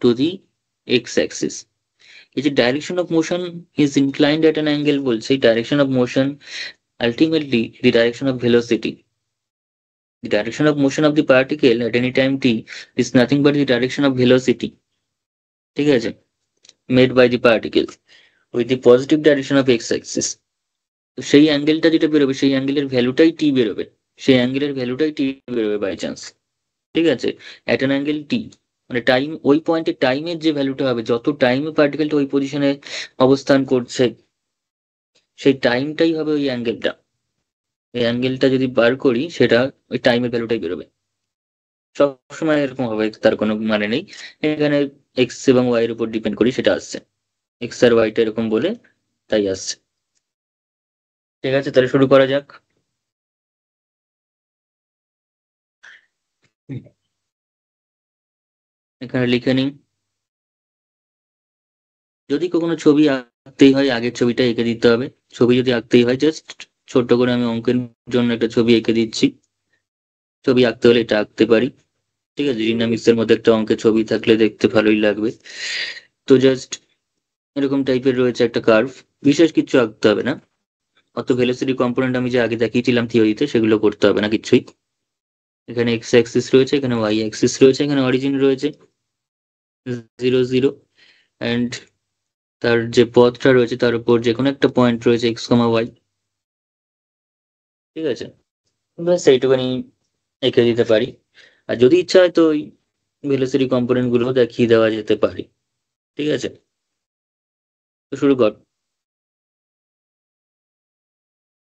to the x axis. এই যে direction of motion is inclined at an angle বলছে, direction of motion ultimately the direction of velocity, the direction of motion of the particle at any time t is nothing but the direction of velocity, ঠিক আছে, made by the particle with the positive direction of x axis। তো সেই অ্যাঙ্গেলটা যেটা বেরোবে সেই অ্যাঙ্গেলের ভ্যালুটাই টি বেরোবে, সেই অ্যাঙ্গেলের ভ্যালুটাই টি বেরোবে বাই চান্স। ঠিক আছে, অ্যাট অ্যান অ্যাঙ্গেল টি, মানে টাইম, ওই পয়েন্টে টাইমের যে ভ্যালুটা হবে, যত টাইমে পার্টিকেলটা ওই পজিশনে অবস্থান করছে, সেই টাইমটাই হবে ওই অ্যাঙ্গেলটা। এই অ্যাঙ্গেলটা যদি বার করি, সেটা ওই টাইমের ভ্যালুটাই বেরোবে। সবসময় এরকম হবে তার কোনো মানে নেই। এখানে এক্স এবং ওয়াই এর উপর ডিপেন্ড করি, সেটা আসছে, এক্স আর ওয়াইটা এরকম বলে তাই আসছে। ঠিক আছে, তাহলে শুরু করা যাক। হুম। এখানে লিখে নিই, যদি কোনো ছবি আঁকতেই হয় আগের ছবিটা এঁকে দিতে হবে। ছবি যদি আঁকতেই হয়, জাস্ট ছোট্ট করে আমি অঙ্কের জন্য একটা ছবি এঁকে দিচ্ছি। ছবি আঁকতে হলে এটা আঁকতে পারি। ঠিক আছে, ডিনামিক্স এর মধ্যে একটা অঙ্কের ছবি থাকলে দেখতে ভালোই লাগবে। তো জাস্ট এরকম টাইপের রয়েছে একটা কার্ভ, বিশেষ কিছু আঁকতে হবে না। অত ভেলোসিটি কম্পোনেন্ট আমি যে আগে দেখিয়েছিলাম থিওরিতে, সেগুলো করতে হবে না কিছুই। এখানে এক্স অ্যাক্সিস রয়েছে, এখানে ওয়াই অ্যাক্সিস রয়েছে, এখানে অরিজিন রয়েছে 0 0, অ্যান্ড তার যে পথটা রয়েছে তার উপর যে কোনো একটা পয়েন্ট রয়েছে x, y। ঠিক আছে, ব্যাস এইটুখানি এঁকে দিতে পারি। আর যদি ইচ্ছা হয় তো ওই ভেলোসিটি কম্পোনেন্ট গুলো দেখিয়ে দেওয়া যেতে পারে। ঠিক আছে, তো শুরু কর।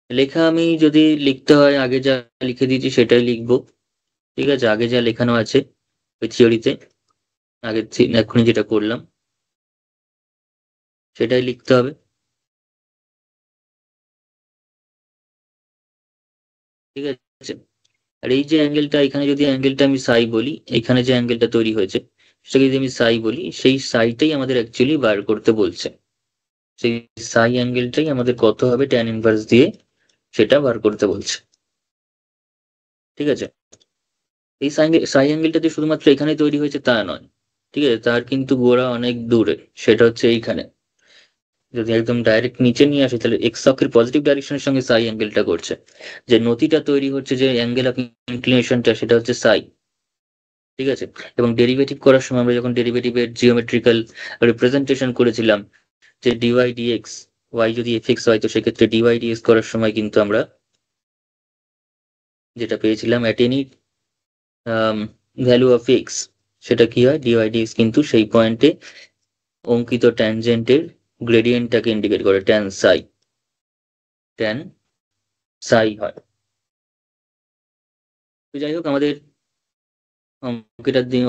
লেখা আমি যদি লিখতে হয়, আগে যা লিখে দিয়েছি সেটাই লিখবো। ঠিক আছে, আগে যা লেখানো আছে ওই থিওরিতে, আগে এখনই যেটা করলাম সেটাই লিখতে হবে। ঠিক আছে, আর এই যে অ্যাঙ্গেলটা, এখানে যদি অ্যাঙ্গেলটা আমি সাই বলি, এখানে যে অ্যাঙ্গেলটা তৈরি হয়েছে সেটাকে যদি আমি সাই বলি, সেই সাইটাই আমাদের অ্যাকচুয়ালি বার করতে বলছে। সেই সাই অ্যাঙ্গেলটাই আমাদের কত হবে ট্যান ইনভার্স দিয়ে, সেটা বার করতে বলছে। ঠিক আছে, এই সাই সাই অ্যাঙ্গেলটা যে শুধুমাত্র এখানে তৈরি হয়েছে তা নয়। ঠিক আছে, তার কিন্তু গোড়া অনেক দূরে, সেটা হচ্ছে এইখানে। যদি একদম ডাইরেক্ট নিচে নিয়ে আসি, তাহলে এক্স অক্ষের পজিটিভ ডাইরেকশনের সঙ্গে সাই অ্যাঙ্গেলটা করছে। যে নতিটা তৈরি হচ্ছে, যে অ্যাঙ্গেল অফ ইনক্লিনেশনটা, সেটা হচ্ছে সাই। ঠিক আছে, এবং ডেরিভেটিভ করার সময় আমরা যখন ডেরিভেটিভের জিওমেট্রিক্যাল রিপ্রেজেন্টেশন করেছিলাম, যে ডিওয়াই ডিএক্স, ওয়াই যদি এফ এক্স হয়, তো সেক্ষেত্রে ডিওয়াই ডিএক্স করার সময় কিন্তু আমরা যেটা পেয়েছিলাম at any value of x, সেটা কি হয়, ডিওয়াই ডিএক্স কিন্তু সেই পয়েন্টে অঙ্কিত ট্যানজেন্টের গ্রেডিয়েন্টটাকে ইন্ডিকেট করে, ট্যান সাই, ট্যান সাই হয়। তো যাই হোক, আমাদের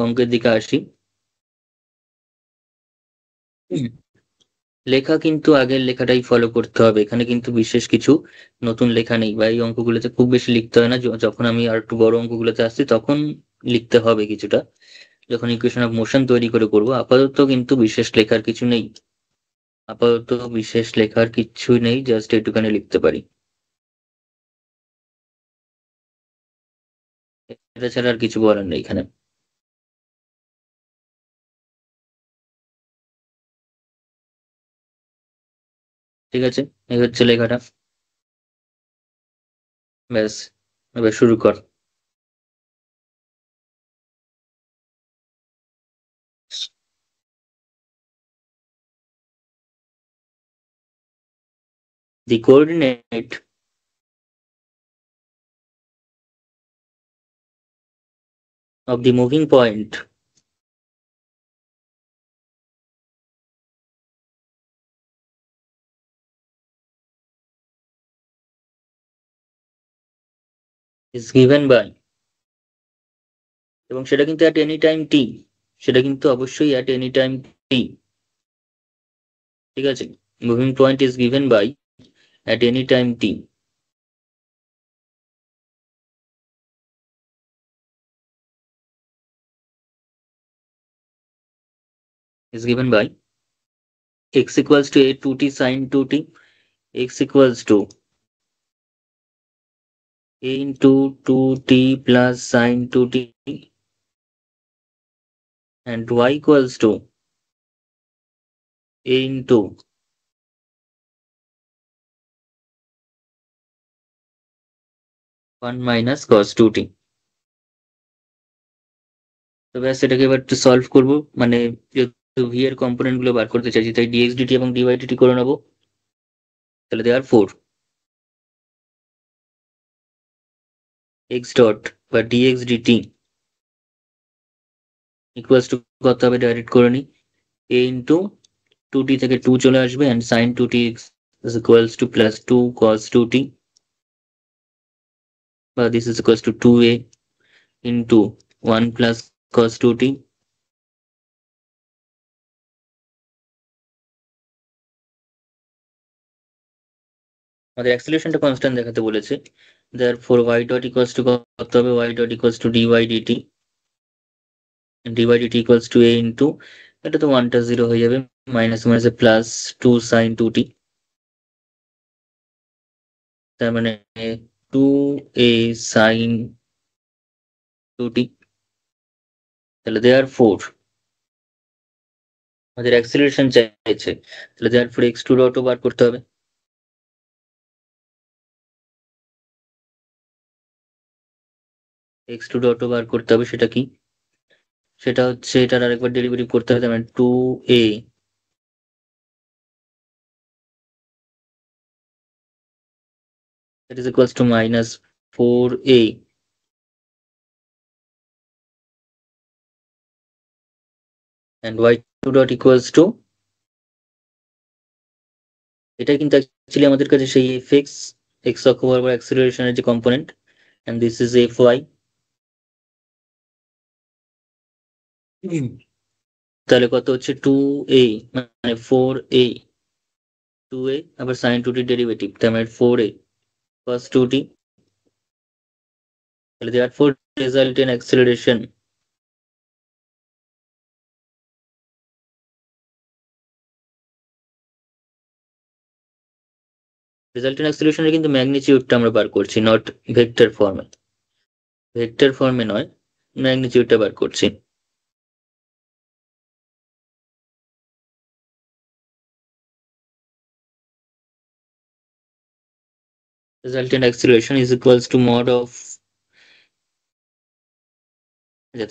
অঙ্কের দিকে আসি। হুম। লেখা কিন্তু আগের লেখাটাই ফলো করতে হবে, এখানে কিন্তু বিশেষ কিছু নতুন লেখা নেই, বা এই অঙ্কগুলোতে খুব বেশি লিখতে হয় না। যখন আমি আর একটু বড় অঙ্কগুলোতে আসছি তখন লিখতে হবে কিছুটা, যখন ইকুয়েশন অফ মোশন তৈরি করে করবো। আপাতত কিন্তু বিশেষ লেখার কিছু নেই, আপাতত বিশেষ লেখার কিছু নেই, জাস্ট এটুখানি লিখতে পারি। এটা ছাড়া আর কিছু বলার নেই এখানে। ঠিক আছে, এই হচ্ছে লেখাটা, ব্যাস, এবার শুরু কর। The coordinate of the moving point is given by, এবং সেটা কিন্তু অ্যাট এনি টাইম টি, সেটা কিন্তু অবশ্যই অ্যাট এনি টাইম টি। ঠিক আছে, moving point is given by at any time t, is given by x equals to a 2t sin 2t, x equals to a into 2t plus sin 2t, and y equals to a into 1 minus cos 2t। তো ব্যাস, এটাকে এবার একটু solve করবো, মানে যেহেতু V এর component গুলো বার করতে চাইছি, তাই ডিএক্স ডিটি এবং ডিওয়াই ডিটি করে নেবো। তাহলে দেয়ার 4, x ডট বা dx dt ইকুয়ালস টু কত হবে ডাইরেক্ট করে নি, a ইন্টু 2t থেকে 2 চলে আসবে and sin 2t is equals to plus 2 cos 2t, বা this is equals to 2a into 1 plus cos 2t. আমাদের অ্যাক্সিলারেশনটা কনস্ট্যান্ট দেখাতে বলেছে, therefore y dot equals to কত হবে, y dot equals to dy dt, dy dt equals to a into, এটা তো 1টা 0 হয়ে যাবে, মাইনাস মাইনাসে প্লাস 2 sin 2t, তার মানে 2a sin 2t। তাহলে therefore আমাদের অ্যাক্সিলারেশন চাইছে, তাহলে therefore x2 ডটও বার করতে হবে। x2 ডটও বার করতে হবে, সেটা কি, সেটা হচ্ছে এটার আরেকবার ডেরিভেটিভ করতে হবে, তার মানে 2a that is equals to minus 4a and y2 dot equals to, এটা কিন্তু অ্যাকচুয়ালি আমাদের কাছে সেই fx, x অক্ষ বরাবর অ্যাক্সিলারেশনের যে component, and this is fy। তাহলে কত হচ্ছে 2a মানে 4a, 2a আবার sin 2t ডেরিভেটিভ, তার মানে 4a cos 2t, তাহলে therefore result in acceleration এর কিন্তু ম্যাগনিটিউডটা আমরা বার করছি, নট ভেক্টর ফর্মে, ভেক্টর ফর্মে নয়, ম্যাগনিটিউডটা বার করছি। resultant acceleration is equals to mod of,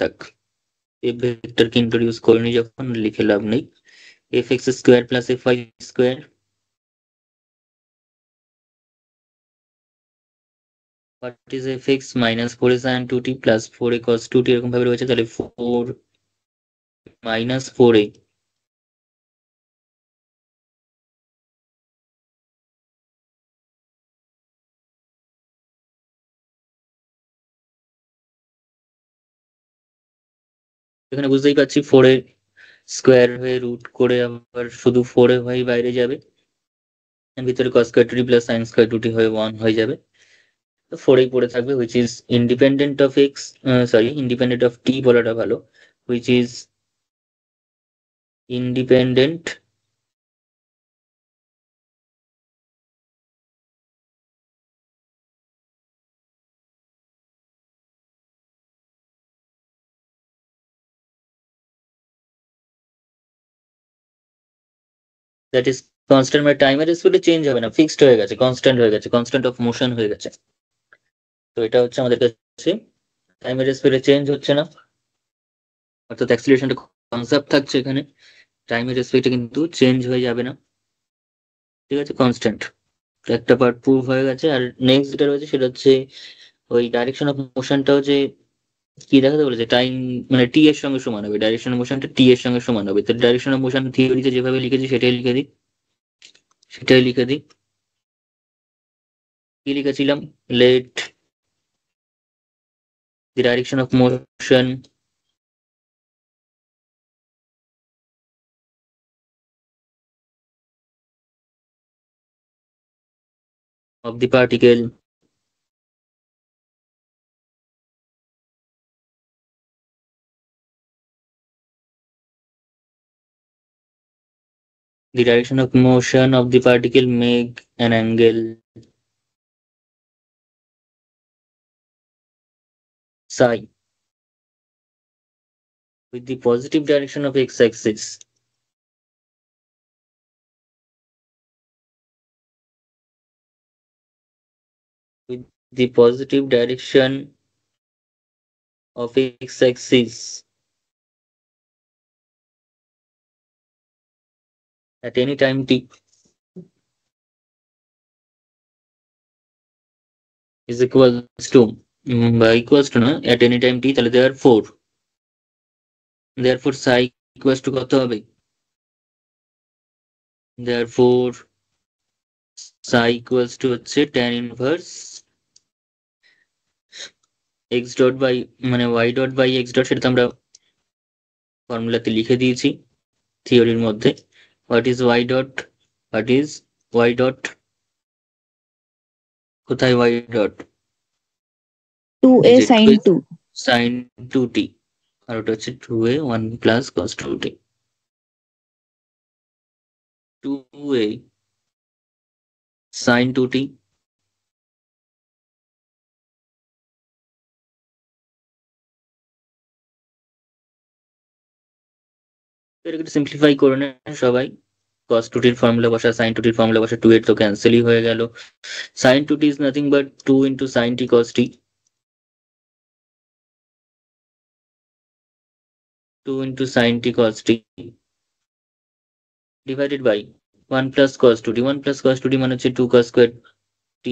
থাক এফ ভেক্টরকে ইন্ট্রোডিউস করিনি যখন, লিখে লাভ নেই, fx square plus fy square, what is fx minus 4a sin 2t plus 4a cos 2t এরকম ভাবে রয়েছে, তাহলে 4 minus 4a এখানে বুঝতেই পারছি 4 এর স্কোয়ার হয়ে রুট করে আবার শুধু 4 এ হয়ে বাইরে যাবে, and ভিতরে cos square 2t plus sin square 2t হয়ে 1 হয়ে যাবে, তো 4 এই পড়ে থাকবে, which is independent of x, sorry independent of t বলাটা ভালো, which is independent that is constant, মানে টাইমের স্পিডে চেঞ্জ হবে না, ফিক্সড হয়ে গেছে, কনস্ট্যান্ট হয়ে গেছে, কনস্ট্যান্ট অফ মোশন হয়ে গেছে। তো এটা হচ্ছে আমাদের কাছে টাইমের স্পিডে চেঞ্জ হচ্ছে না, অর্থাৎ অ্যাক্সিলারেশনটা কনসেপ্ট থাকছে এখানে, টাইমের স্পিডে কিন্তু চেঞ্জ হয়ে যাবে না, ঠিক আছে, কনস্ট্যান্ট। তো একটা পার্ট প্রুভ হয়ে গেছে, আর নেক্সট যেটা রয়েছে সেটা হচ্ছে ওই ডাইরেকশন অফ মোশনটাও যে কি দেখাতে বলেছে, টাইম মানে টি এর সঙ্গে সমান হবে, ডাইরেকশন অফ মোশনটা টি এর সঙ্গে সমান হবে, তো ডাইরেকশন অফ মোশন থিওরিতে যেভাবে লিখেছি সেটাই লিখে দিই, সেটাই লিখে দিই। কি লিখেছিলাম, late the direction of motion of the particle the direction of motion of the particle make an angle psi with the positive direction of x-axis, with the positive direction of x-axis at any time t is equals to বা equals to না at any time t, তাহলে therefore psi equals to কত হবে? Therefore psi equals to হচ্ছে tan inverse x dot by মানে y dot by x dot, সেটা তো আমরা ফর্মুলাতে লিখে দিয়েছি থিওরির মধ্যে। What is y dot, what is y dot, কোথায় y dot? 2a sin 2. Sine two t, আর ওটা হচ্ছে 2a 1 plus cos 2t। 2a sin 2t, এটাকে সিম্পলিফাই করে নেন সবাই। cos 2t এর ফর্মুলা বসা, sin 2t এর ফর্মুলা বসা, 2 এর তো ক্যান্সেলই হয়ে গেল। sin 2t is nothing but 2 into sin t cos t, 2 into sin t cos t divided by 1 plus cos 2t, 1 plus cos 2t মানে হচ্ছে 2 cos square t,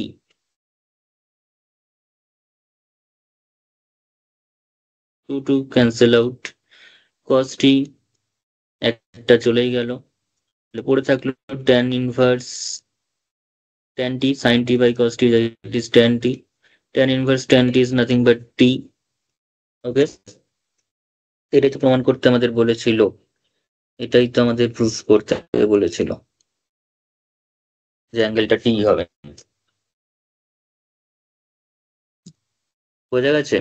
2 2 cancel out, cos t একটা চলেই গেল, পড়ে থাকলো tan inverse tan t sin t by cos t, that is tan t, tan inverse tan t is nothing but t। ওকে, এটাই তো প্রমাণ করতে আমাদের বলেছিল, এটাই তো আমাদের প্রুফ করতে বলেছিল যে অ্যাঙ্গেলটা টি হবে। বোঝা গেছে?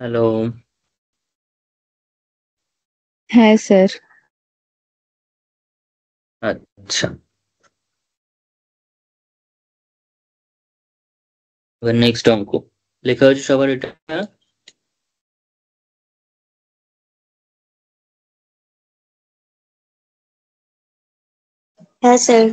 হ্যালো? হ্যাঁ স্যার। আচ্ছা, এবার নেক্সট অঙ্ক লেখা হয়েছে সবার এটা। হ্যাঁ স্যার।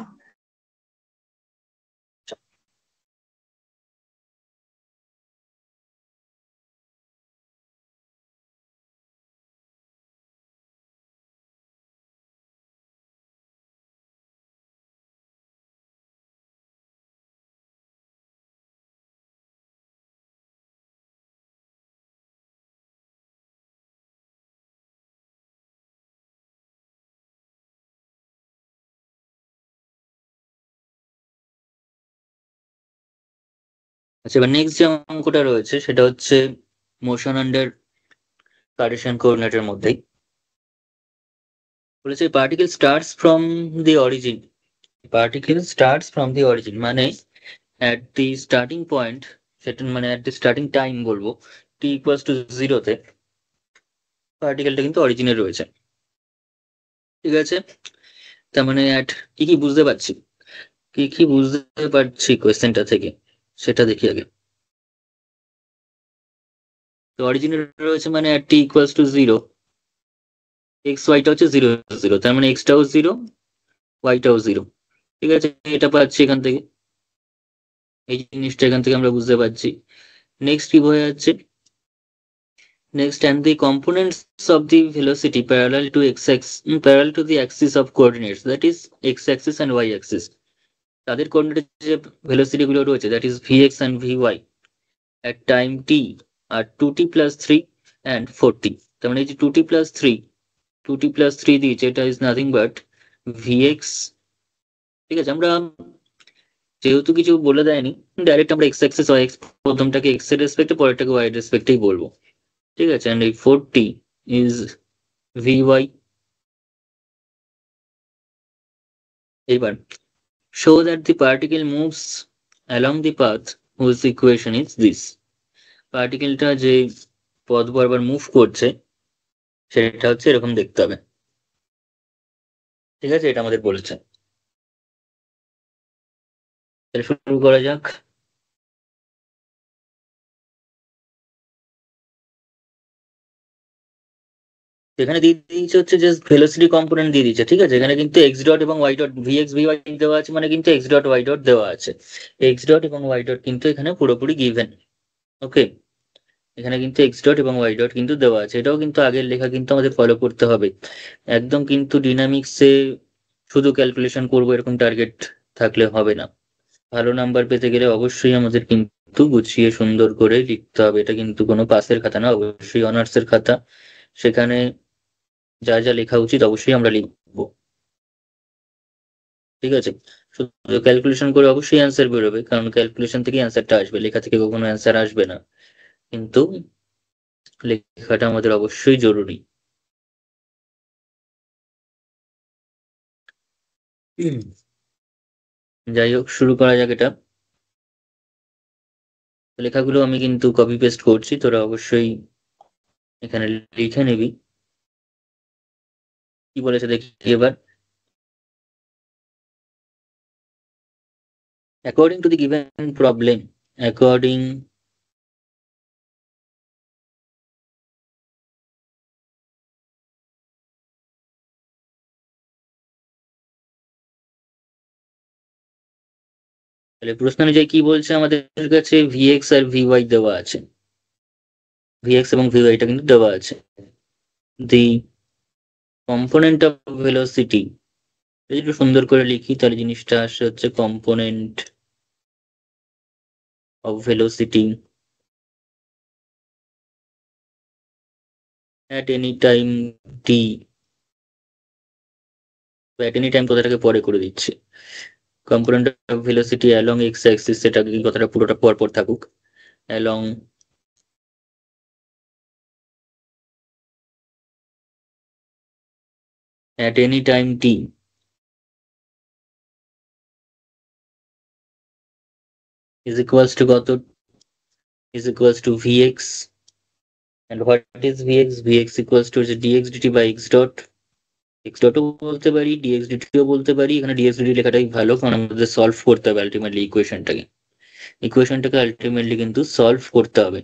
আচ্ছা, এবার নেক্সট যে অঙ্কটা রয়েছে সেটা হচ্ছে মোশন আন্ডার কার্টেসিয়ান কোঅর্ডিনেটের মধ্যেই বলেছে particle starts from the origin, particle starts from the origin মানে অ্যাট দি স্টার্টিং পয়েন্ট, সেটা মানে অ্যাট দি স্টার্টিং টাইম বলবো টি ইকুয়ালস টু জিরোতে পার্টিকেলটা কিন্তু অরিজিনে রয়েছে। ঠিক আছে, তার মানে অ্যাট কি কি বুঝতে পারছি, কি কি বুঝতে পারছি কোয়েশ্চেনটা থেকে সেটা দেখি আগে। তো অরিজিনে রয়েছে মানে at t equals to zero, x ওয়াইটা হচ্ছে জিরো জিরো, তার মানে এক্সটাও জিরো ওয়াইটাও জিরো। ঠিক আছে, এটা পাচ্ছি এখান থেকে, এই জিনিসটা এখান থেকে আমরা বুঝতে পারছি। নেক্সট কি বোঝা যাচ্ছে, next and the components of the velocity parallel to parallel to the axis of coordinates, that is x axis and y axis, তাদের কোঅর্ডিনেটে যে ভেলোসিটি গুলো রয়েছে that is vx and vy at time t R 2t plus 3 and 4t, তার মানে এই যে 2t plus 3 দিয়েছে, এটা is nothing but vx। ঠিক আছে, আমরা যেহেতু কিছু বলে দেয়নি ডাইরেক্ট আমরা এক্স অ্যাক্সিস ওয়াই অ্যাক্সিস প্রথমটাকে এক্স এর রেসপেক্টে পরেরটাকে ওয়াই এর রেসপেক্টেই বলবো। ঠিক আছে, এন্ড এই 4t ইজ vy। এবার show that the particle moves along the path whose equation is this, পার্টিকেলটা যে পথ বরাবর মুভ করছে সেটা হচ্ছে এরকম দেখতে হবে। ঠিক আছে, এটা আমাদের বলেছে, তাহলে শুরু করা যাক। এখানে দিয়ে দিয়েছে হচ্ছে যে ভেলোসিটি কম্পোনেন্ট দিয়ে দিয়েছে। ঠিক আছে, এখানে কিন্তু এক্স ডট এবং ওয়াই ডট ভিএক্স ভিওয়াই দেওয়া আছে, মানে কিন্তু এক্স ডট ওয়াই ডট দেওয়া আছে, এক্স ডট এবং ওয়াই ডট কিন্তু এখানে পুরোপুরি গিভেন। ওকে, এখানে কিন্তু এক্স ডট এবং ওয়াই ডট কিন্তু দেওয়া আছে, এটাও কিন্তু আগের লেখা কিন্তু আমাদের ফলো করতে হবে। একদম কিন্তু ডিনামিক্সে শুধু ক্যালকুলেশন করবো এরকম টার্গেট থাকলে হবে না। ভালো নাম্বার পেতে গেলে অবশ্যই আমাদের কিন্তু গুছিয়ে সুন্দর করে লিখতে হবে। এটা কিন্তু কোনো পাসের খাতা না, অবশ্যই অনার্সের খাতা। সেখানে যা যা লেখা উচিত অবশ্যই আমরা লিখবো। ঠিক আছে, শুধু ক্যালকুলেশন করে অবশ্যই অ্যান্সার বেরোবে, কারণ ক্যালকুলেশন থেকে অ্যান্সারটা আসবে, লেখা থেকে কখনো অ্যান্সার আসবে না। কিন্তু লেখাটা আমাদের অবশ্যই জরুরি। হুম। যাই হোক, শুরু করা যাক এটা। লেখাগুলো আমি কিন্তু কপি পেস্ট করছি, তোরা অবশ্যই এখানে লিখে নিবি। কি বলেছে দেখি এবার। According to the given problem, according তাহলে প্রশ্ন অনুযায়ী কি বলছে, আমাদের কাছে ভিএক্স আর ভিওয়াই দেওয়া আছে। ভিএক্স এবং ভিওয়াইটা কিন্তু দেওয়া আছে। দি কম্পোনেন্ট অফ ভেলোসিটি, যদি একটু সুন্দর করে লিখি তাহলে জিনিসটা আসে হচ্ছে component of velocity at any time T. At any time কথাটাকে পরে করে দিচ্ছে। Component of velocity along x Axis, সেটা কি কথাটা পুরোটা পর পর থাকুক। Along at any time t is equals to কত, is equals to vx, and what is vx, vx equals to dx dt by x dot। x dot ও বলতে পারি, dx dt ও বলতে পারি। এখানে dx dt লেখাটাই ভালো, কারণ আমাদের সলভ করতে হবে আলটিমেটলি ইকুয়েশনটাকে আলটিমেটলি কিন্তু সলভ করতে হবে,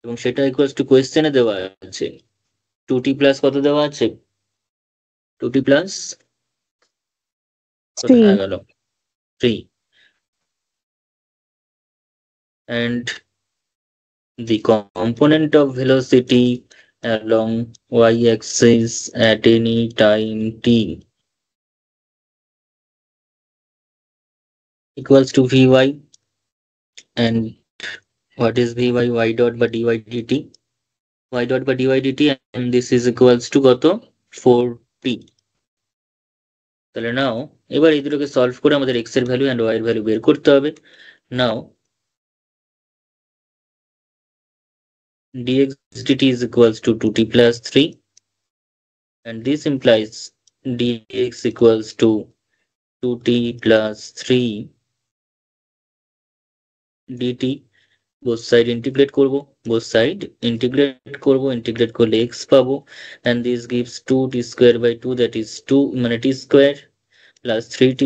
এবং সেটা ইকুয়ালস টু কোয়েশ্চেনে দেওয়া আছে। 2t প্লাস কত দেওয়া আছে, 2t প্লাস কোথায় 3. গেল, 3, and the component of velocity along y-axis at any time t equals to vy, and what is vy, y dot by dy dt, y dot by dy dt, and this is equals to কত, 4t। তাহলে নাও এবার এই দুটোকে solve করে আমাদের x এর value and y এর value বের করতে হবে। নাও dx dt is equals to 2t plus 3, and this implies dx equals to 2t plus 3 dt। both side integrate করব, integrate করলে x পাবো, and this gives 2t square by 2, that is 2 মানে t square plus 3t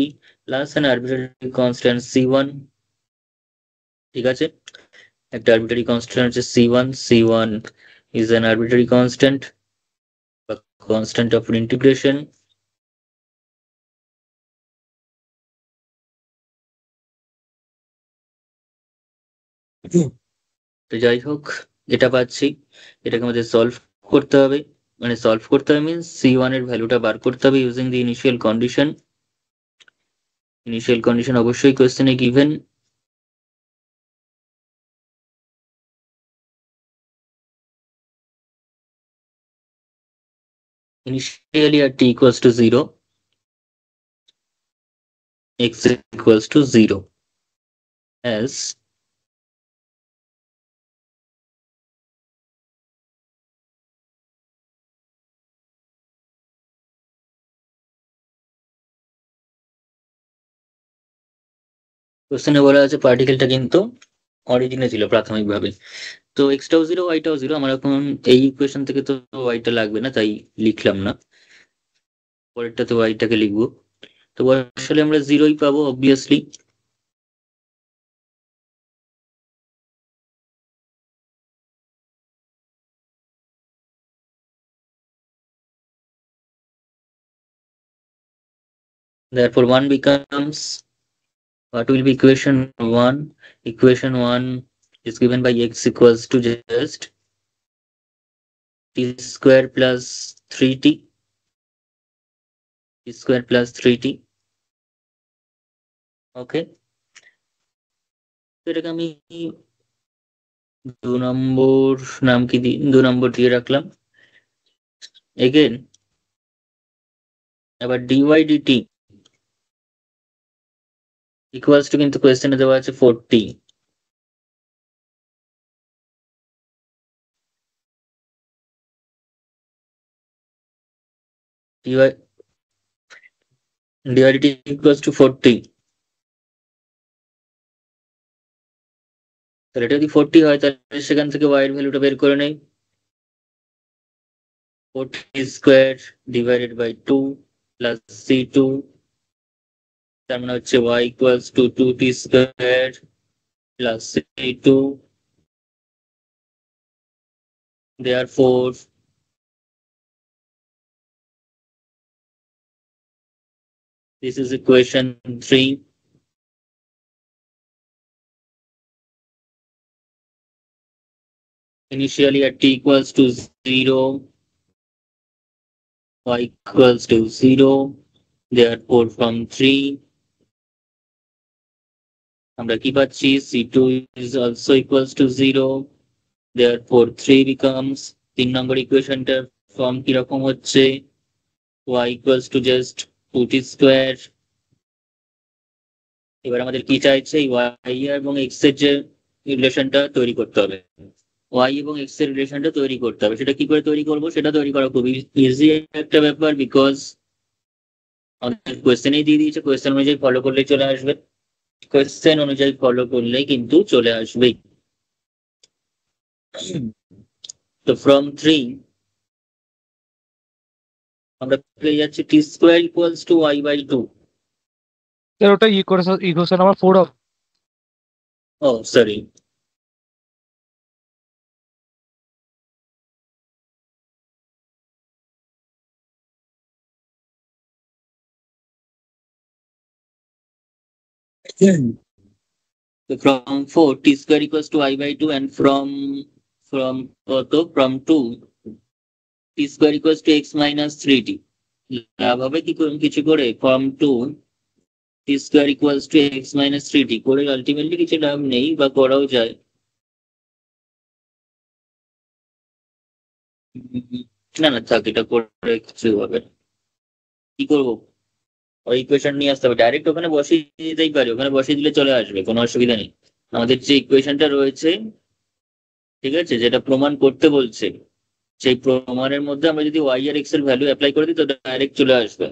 plus an arbitrary constant c1। ঠিক আছে, একটা arbitrary constant আছে c1, c1 is an arbitrary constant বা constant of integration। তো যাই হোক, এটা পাচ্ছি, এটাকে আমাদের সলভ করতে হবে। মানে সলভ করতে হবে মিনস c1 এর ভ্যালুটা বার করতে হবে using the initial condition. Initial condition অবশ্যই কোয়েশ্চেনে given. initially at t equals to 0, x equals to 0, as কোশ্চেনে বলা আছে পার্টিকেলটা কিন্তু অরিজিনে ছিল প্রাথমিকভাবে। তো এক্সটাও জিরো ওয়াইটাও জিরো, আমার এখন এই ইকুয়েশন থেকে তো ওয়াইটা লাগবে না, তাই লিখলাম না, পরেরটাতে ওয়াইটাকে লিখবো। তো আসলে আমরা জিরোই পাবো obviously. Therefore 1 becomes, what will be equation 1, equation 1 is given by x equals to just t square plus 3t, t square plus 3t. ওকে, এটাকে আমি 2 নম্বর নাম কি দিই, 2 নম্বর দিয়ে রাখলাম। এগেন আবার ডিওয়াই ডিটি ইকুয়ালস টু, কিন্তু কোয়েশ্চেনে দেওয়া আছে 40। D y d y d t equals to 40। তাহলে এটা যদি 40 হয় তাহলে সেখান থেকে y এর ভ্যালুটা বের করে নেই। 40 square divided by 2 plus c2, তার মানে হচ্ছে y equals to 2t square plus c2। Therefore this is equation 3. Initially at t equals to 0, y equals to 0. Therefore from 3 আমরা কি পাচ্ছি, c2 is also equals to 0. Therefore 3 becomes, 3 number ইকুয়েশনটার form কিরকম হচ্ছে, y equals to just 2t square. এবার আমাদের কি চাইছে, y এবং x এর যে রিলেশনটা তৈরি করতে হবে, y এবং x এর রিলেশনটা তৈরি করতে হবে। সেটা কি করে তৈরি করব, সেটা তৈরি করা খুবই ইজি একটা ব্যাপার, বিকজ আমাদের কোয়েশ্চেনেই দিয়ে দিয়েছে, কোয়েশ্চেন অনুযায়ী ফলো করলেই চলে আসবে, কোয়েশ্চেন অনুযায়ী ফলো করলেই কিন্তু চলে আসবে। তো ফ্রম 3 আমরা পেয়ে যাচ্ছি t square equals to y by 2। Sir ওটা ইকুয়েশন নাম্বার 4 হবে। Oh sorry, so from 4 t square equals to y by 2, and from 2 t square equals to x minus 3t। লাভ হবে কি কিছু করে, from 2 t square equals to x minus 3t করে ultimately কিছু লাভ নেই, বা করাও যায়। না না থাক, এটা করে কিছু হবে না। কি করবো, ওই ইকুয়েশন নিয়ে আসতে হবে, ডাইরেক্ট ওখানে বসিয়ে দিতেই পারি, ওখানে বসিয়ে দিলে চলে আসবে, কোনো অসুবিধা নেই। আমাদের যে ইকুয়েশনটা রয়েছে, ঠিক আছে, যেটা প্রমাণ করতে বলছে, সেই প্রমাণের মধ্যে আমরা যদি y আর x এর ভ্যালু অ্যাপ্লাই করে দিই তো ডাইরেক্ট চলে আসবে।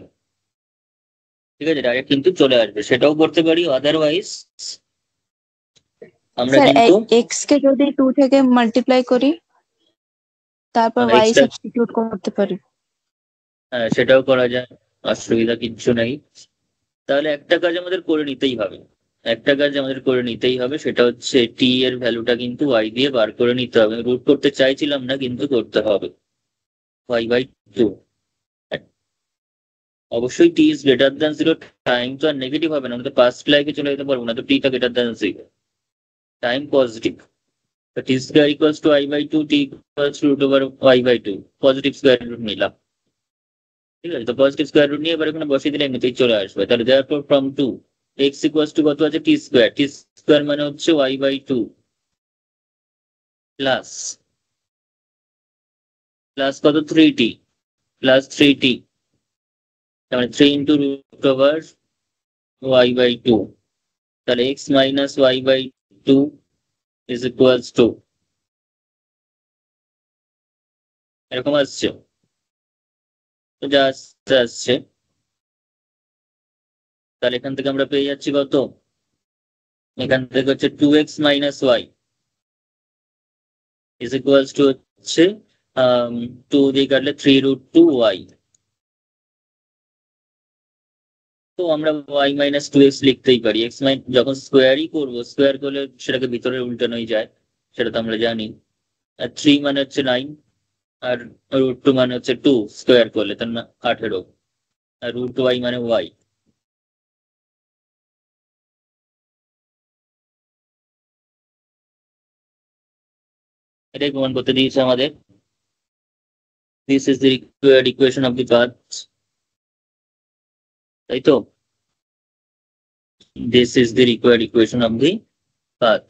ঠিক আছে, ডাইরেক্ট কিন্তু চলে আসবে, সেটাও করতে পারি। আদারওয়াইজ আমরা স্যার কিন্তু x কে যদি 2 থেকে মাল্টিপ্লাই করি তারপর y এক্সট্রা, সাবস্টিটিউট করতে পারি। হ্যাঁ সেটাও করা যায়, অসুবিধা কিচ্ছু নেই। তাহলে একটা কাজ আমাদের করে নিতেই হবে, একটা কাজ আমাদের করে নিতেই হবে, সেটা হচ্ছে টি এর ভ্যালুটা কিন্তু y দিয়ে বার করে নিতে হবে। রুট করতে চাইছিলাম না, কিন্তু করতে হবে। y বাই 2, অবশ্যই টি ইজ গ্রেটার দ্যান 0। টাইম তো আর নেগেটিভ হবে না, আমরা তো পাস্ট লাইফে চলে যেতে পারবো না, তো টিটা গ্রেটার দ্যান 0, টাইম পজিটিভ। তো t square equals to i by 2, t equals to root over y by 2, positive square root নিলাম। ঠিক আছে, তো পজিটিভ স্কোয়ার রুট নিয়ে এবার এখানে বসিয়ে দিলে এমনিতেই চলে আসবে। তাহলে therefore from 2 x equals to কত আছে, টি স্কোয়ার, টি স্কোয়ার মানে হচ্ছে y বাই 2 প্লাস প্লাস কত 3t, প্লাস 3t, তার মানে 3 into root over y by 2। তাহলে x minus y by 2 is equals to, এরকম আসছে, তো যা আসছে আসছে। তাহলে এখান থেকে আমরা পেয়ে যাচ্ছি কত, এখান থেকে হচ্ছে 2x minus y is equals to হচ্ছে 2 দিয়ে কাটলে 3 রুট 2 y। তো আমরা y মাইনাস 2x লিখতেই পারি, x যখন স্কোয়ারই করবো, স্কোয়ার করলে সেটাকে ভিতরে উল্টানোই যায়, সেটা তো আমরা জানি। আর 3 মানে হচ্ছে 9, আর রুট 2 মানে হচ্ছে 2, স্কোয়ার করলে তার 18, আর রুট y মানে y। এটাই প্রমাণ করতে দিয়েছে আমাদের। This is the required equation of the path, তাই তো? This is the required equation of the path.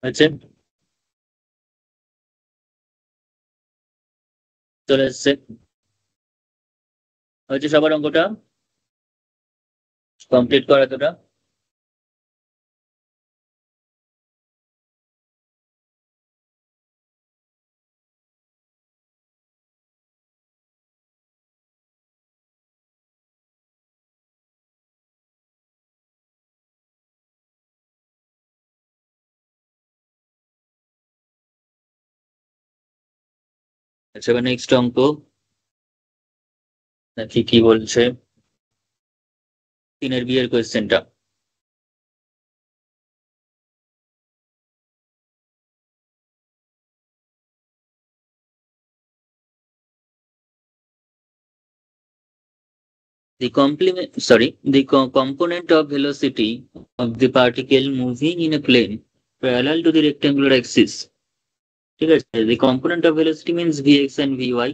আচ্ছা, চলে এসছে। হয়েছে সবার অঙ্কটা কমপ্লিট করা তোটা? আচ্ছা, এবার নেক্সট অঙ্ক নাকি কি বলছে, 3 এর বিয়ের কোয়েশ্চেনটা। The component of velocity of the particle moving in a plane parallel to the rectangular axis. ঠিক আছে, the component of velocity means vx and vy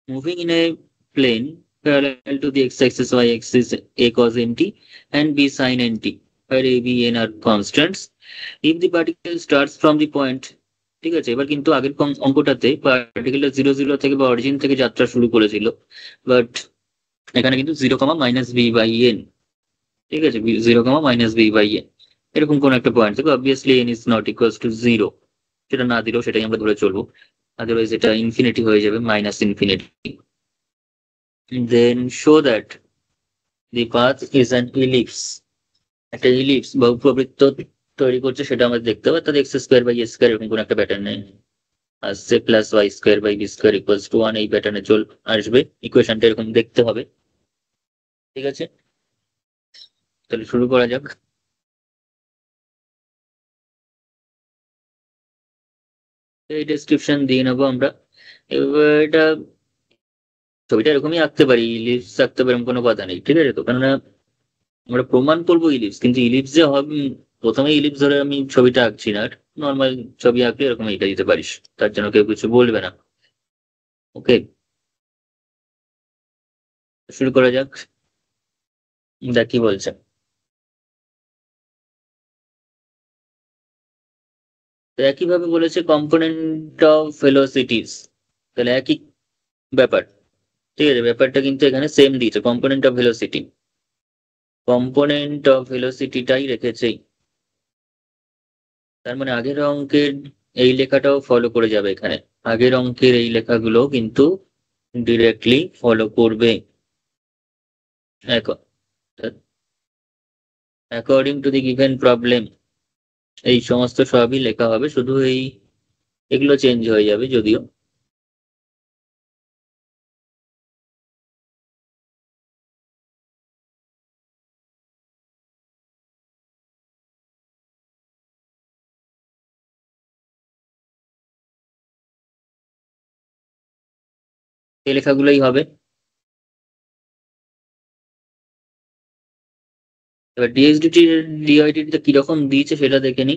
moving in a plane parallel to the x-axis, y-axis, a cos nt and b sin nt, where a, b, n are constants. If the particle starts from the point, ঠিক আছে, এবার কিন্তু আগের অঙ্কটাতে পার্টিকেলটা 0 0 থেকে বা origin থেকে যাত্রা শুরু করেছিল, বাট এখানে কিন্তু 0, - v/n, ঠিক আছে, 0, - v/n এরকম কোন একটা পয়েন্ট থেকে obviously n is not equals to 0, সেটা না দিলেও সেটাই আমরা ধরে চলবো, আদারওয়াইজ এটা ইনফিনিটি হয়ে যাবে, minus infinity. Then show that the path is an ellipse, একটা ইলিপস বা উপবৃত্ত তৈরি করছে সেটা আমরা দেখতে হবে, তাহলে x² / a² এরকম কোন একটা প্যাটার্ন নেই আসছে, +y² / b² = 1 এই প্যাটার্নে আসবে, ইকুয়েশনটা এরকম দেখতে হবে। ঠিক আছে, তাহলে শুরু করা যাক। এই ডেসক্রিপশন দিয়ে নেবো আমরা। এবার এটা ছবিটা এরকমই আঁকতে পারি, ইলিপস আঁকতে পারি, এরকম কোনো কথা নেই, ঠিক আছে তো, কেননা আমরা প্রমাণ করবো ইলিপস, কিন্তু ইলিপস যে হবে প্রথমে ইলিপস ধরে আমি ছবিটা আঁকছি না, নর্মাল ছবি আঁকলে এরকম এটা দিতে পারিস, তার জন্য কেউ কিছু বলবে না। ওকে, শুরু করা যাক, দেখ কি বলছে। তো একইভাবে বলেছে কম্পোনেন্ট অফ ভেলোসিটিস, তাহলে একই ব্যাপার, ঠিক আছে, ব্যাপারটা কিন্তু এখানে সেম দিয়েছে, কম্পোনেন্ট অফ ভেলোসিটিটাই রেখেছে, তার মানে আগের অঙ্কের এই লেখাটাও ফলো করে যাবে এখানে, আগের অঙ্কের এই লেখাগুলো কিন্তু ডিরেক্টলি ফলো করবে। According to the given problem, এই সমস্ত সবই লেখা হবে, শুধু এগুলো চেঞ্জ হয়ে যাবে যদিও। এই লেখাগুলোই হবে। এবার ডিএক্সডিটি ডিআইডিটা কিরকম দিয়েছে সেটা দেখে নি।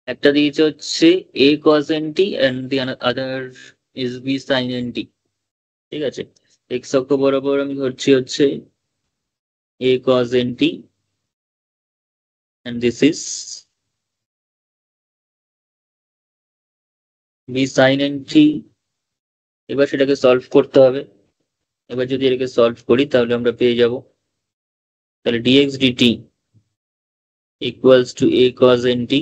একটা দিয়েছে হচ্ছে a cos nt and the other is b sin nt, ঠিক আছে, এক্স অক্ষ বরাবর আমি ধরছি হচ্ছে a cos nt and this is b sin nt। এবার সেটাকে সলভ করতে হবে, এবার যদি এটাকে সলভ করি তাহলে আমরা পেয়ে যাব, তাহলে dx dt equals to a cos nt,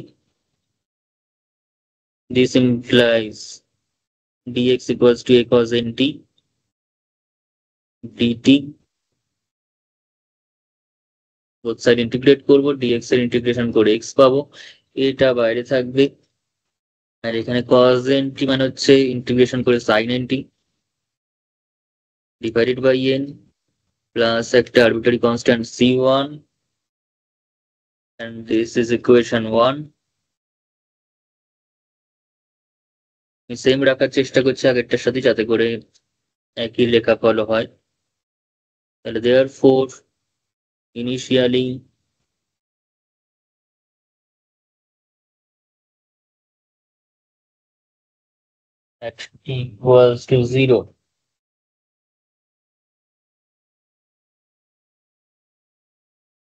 this implies dx equals to a cos nt dt, both side integrate করবো, dx এর ইন্টিগ্রেশন করে x পাবো, এটা বাইরে থাকবে, আর এখানে cos nt মানে হচ্ছে ইন্টিগ্রেশন করে sin nt divided by n plus একটা arbitrary constant c1 and this is equation 1. আমি সেম রাখার চেষ্টা করছি আগেরটার সাথে, যাতে করে একই লেখাফল হয়। তাহলে therefore initially at t equals to 0,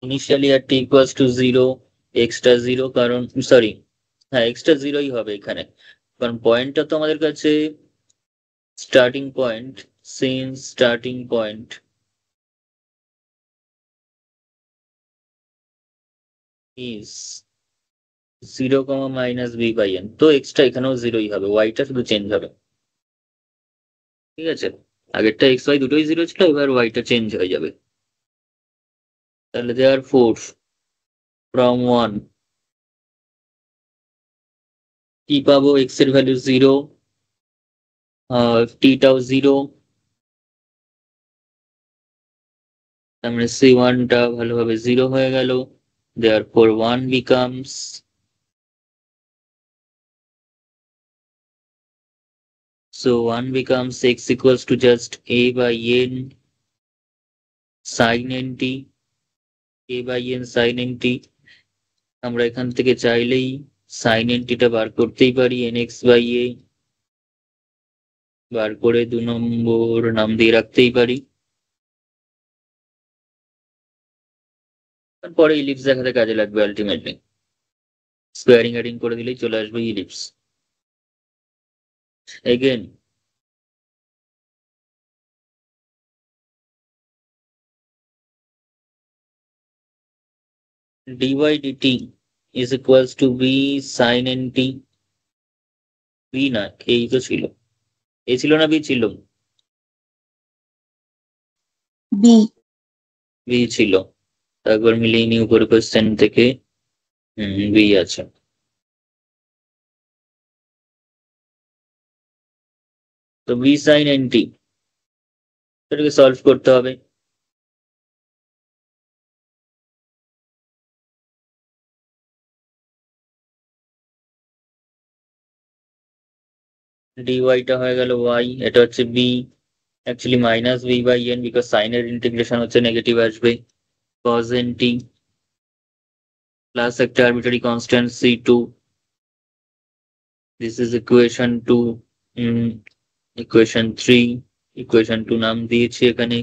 initially at t equals to 0, extra 0, কারণ সরি, হ্যাঁ এক্সট্রা 0ই হবে এখানে, কারণ পয়েন্টটা তো আমাদের কাছে starting point, since starting point is 0, minus b by n, তো এক্সট্রা এখানেও 0ই হবে, ওয়াইটা শুধু চেঞ্জ হবে। ঠিক আছে, আগেরটা এক্স ওয়াই দুটোই 0 ছিল, এবার ওয়াইটা চেঞ্জ হয়ে যাবে। তাহলে therefore from 1 কি পাবো, এক্স এর ভ্যালু 0, টিটাও 0, তার মানে c1 টা ভালোভাবে 0 হয়ে গেল। therefore 1 becomes, so 1 becomes x equals to just a by n sin nt, a by n sin nt। আমরা এখান থেকে চাইলেই sin nt টা বার করতেই পারি, nx by a বার করে 2 নম্বর নাম দিয়ে রাখতেই পারি। তারপরে ইলিপস দেখাতে কাজে লাগবে আলটিমেটলি, স্কোয়ারিং অ্যাডিং করে দিলেই চলে আসবে ellipse. Again dy dt is equals to b sin nt, b না এই তো ছিল, এ ছিল না বি ছিল, বি বি ছিল, একবার মিলিয়ে নিয়ে উপরে কোশ্চেন থেকে, বি আছে। তো বি সাইন এনটি, এটাকে সলভ করতে হবে। dy টা হয়ে গেল y, এটা হচ্ছে b, actually minus b by n, because সাইনের ইন্টিগ্রেশন হচ্ছে নেগেটিভ আসবে, cos nt প্লাস একটা arbitrary constant c2, this is equation 2, equation 3, equation 2 নাম দিয়েছি এখানে।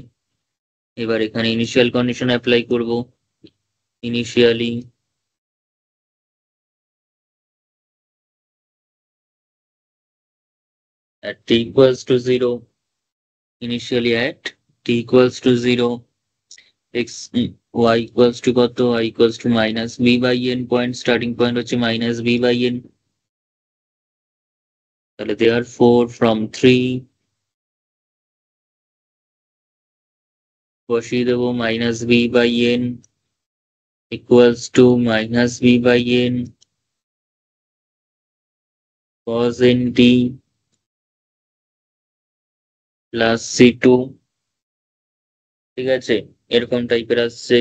এবার এখানে ইনিশিয়াল কন্ডিশন অ্যাপ্লাই করব, initially at t equals to 0, initially at t equals to 0, x y equals to কত, y equals to minus b by n, point starting point হচ্ছে minus b by n। তাহলে therefore from 3 বসিয়ে দেবো minus b by n equals to minus b by n cos nt plus c2। ঠিক আছে, এরকম টাইপের আসছে,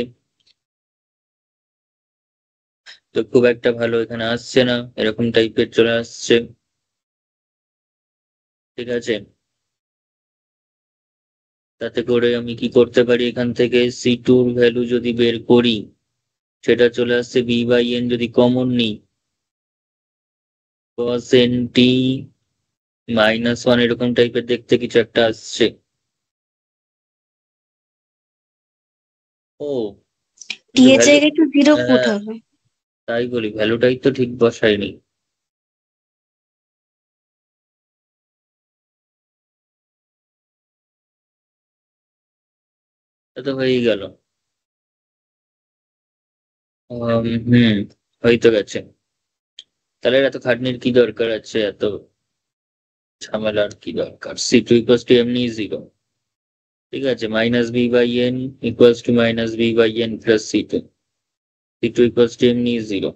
তো খুব একটা ভালো এখানে আসছে না, এরকম টাইপের চলে আসছে। ঠিক আছে, তাতে করে আমি কি করতে পারি, এখান থেকে c2 এর ভ্যালু যদি বের করি, সেটা চলে আসছে b বাই n, যদি কমন নিই cos nt -1, এরকম টাইপের দেখতে কিছু একটা আসছে। ও টি এর ভ্যালু, জায়গায় একটু 0 পুট হবে। তাই বলি, ভ্যালুটাই তো ঠিক বসায়নি। তো হয়েই গেল, হয়তো গেছে। তাহলে এত খাটনির কি দরকার আছে, এত ঝামেলার কি দরকার, c2 ইকুয়ালস টু এমনি 0। ঠিক আছে, minus b by n equals to minus b by n plus c2, c2 equals to এমনি 0।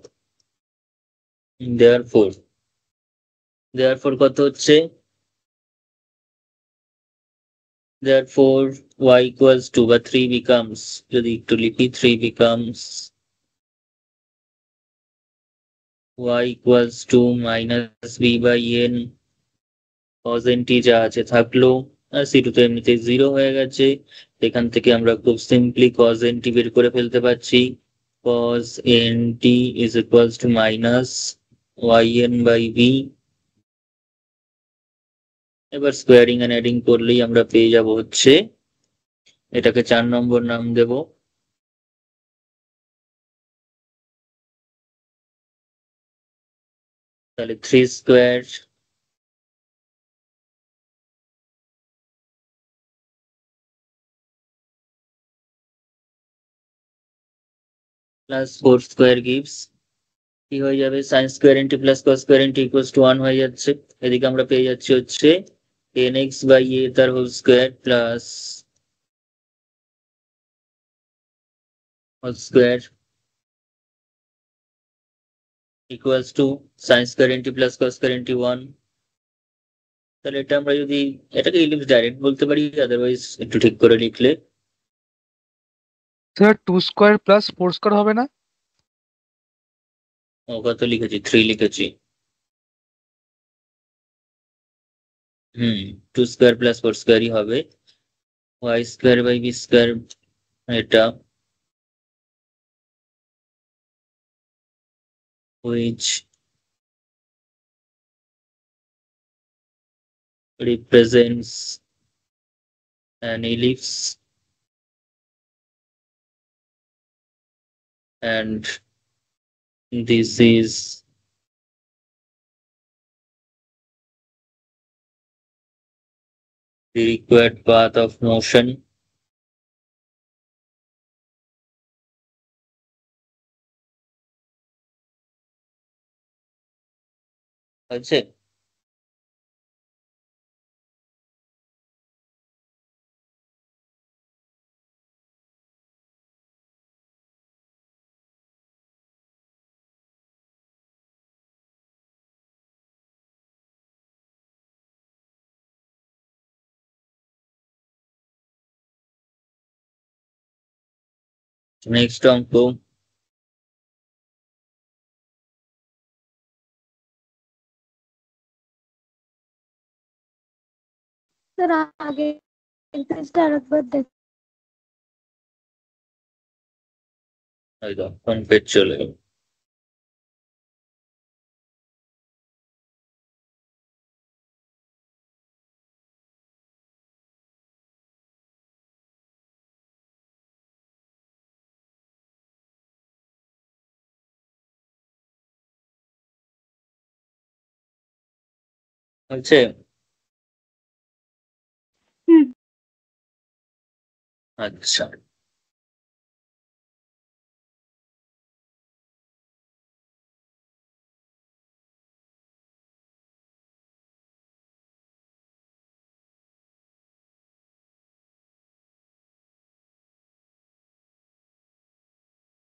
therefore কত হচ্ছে, therefore y equals to বা 3 becomes, যদি একটু লিখি 3 becomes y equals to minus b by n cos nt যা আছে থাকলো, আর c2 তো এমনিতেই 0 হয়ে গেছে। এখান থেকে আমরা খুব সিম্পলি cos nt বের করে ফেলতে পারছি। cos nt is equals to minus yn by b। এবার স্কোয়ারিং এন্ড অ্যাডিং করলেই আমরা পেয়ে যাব হচ্ছে, এটাকে 4 নম্বর নাম দেব, তাহলে 3 স্কোয়ার প্লাস 4 স্কোয়ার গিভস কি হয়ে যাবে, sine square n t plus cos square n t equals to 1 হয়ে যাচ্ছে। এদিকে আমরা পেয়ে যাচ্ছি হচ্ছে nx বাই a তার whole square plus whole square equals to sine square n t plus cos square n t 1। তাহলে এটা আমরা যদি এটাকে ইলিপস ডাইরেক্ট বলতে পারি, আদারওয়াইজ একটু ঠিক করে লিখলে স্যার 2 স্কোয়ার প্লাস 4 স্কোয়ার হবে না? কত লিখেছি, 3 লিখেছি। 2 স্কোয়ার প্লাস 4 স্কোয়ারই হবে, y square by b square এটা, which represents an ellipse and this is the required path of motion. আছে নেক্সট অঙ্ক, স্যার আগে পেজটা আরেকবার দেখ। কোন পেজ চলে গেল, আছে হুম। আচ্ছা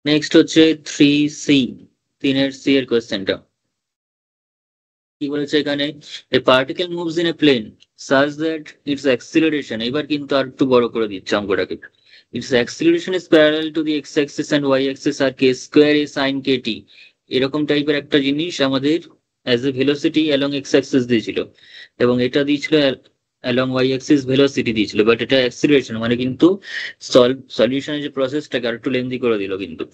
নেক্সট হচ্ছে 3C, 3 সি এর কোয়েশ্চেনটা কি বলেছে এখানে, a particle moves in a plane such that its acceleration, এবার কিন্তু আর একটু বড় করে দিচ্ছে অঙ্কটাকে, its acceleration is parallel to the x axis and y axis are k square a sine k t, এরকম টাইপের একটা জিনিস আমাদের as a velocity along x axis দিয়েছিল, এবং এটা দিয়েছিল অ্যালং ওয়াই অ্যাক্সিস ভেলোসিটি দিয়েছিল, বাট এটা অ্যাক্সিলারেশন মানে কিন্তু সলিউশনের যে প্রসেসটাকে আর একটু লেন্দি করে দিল কিন্তু,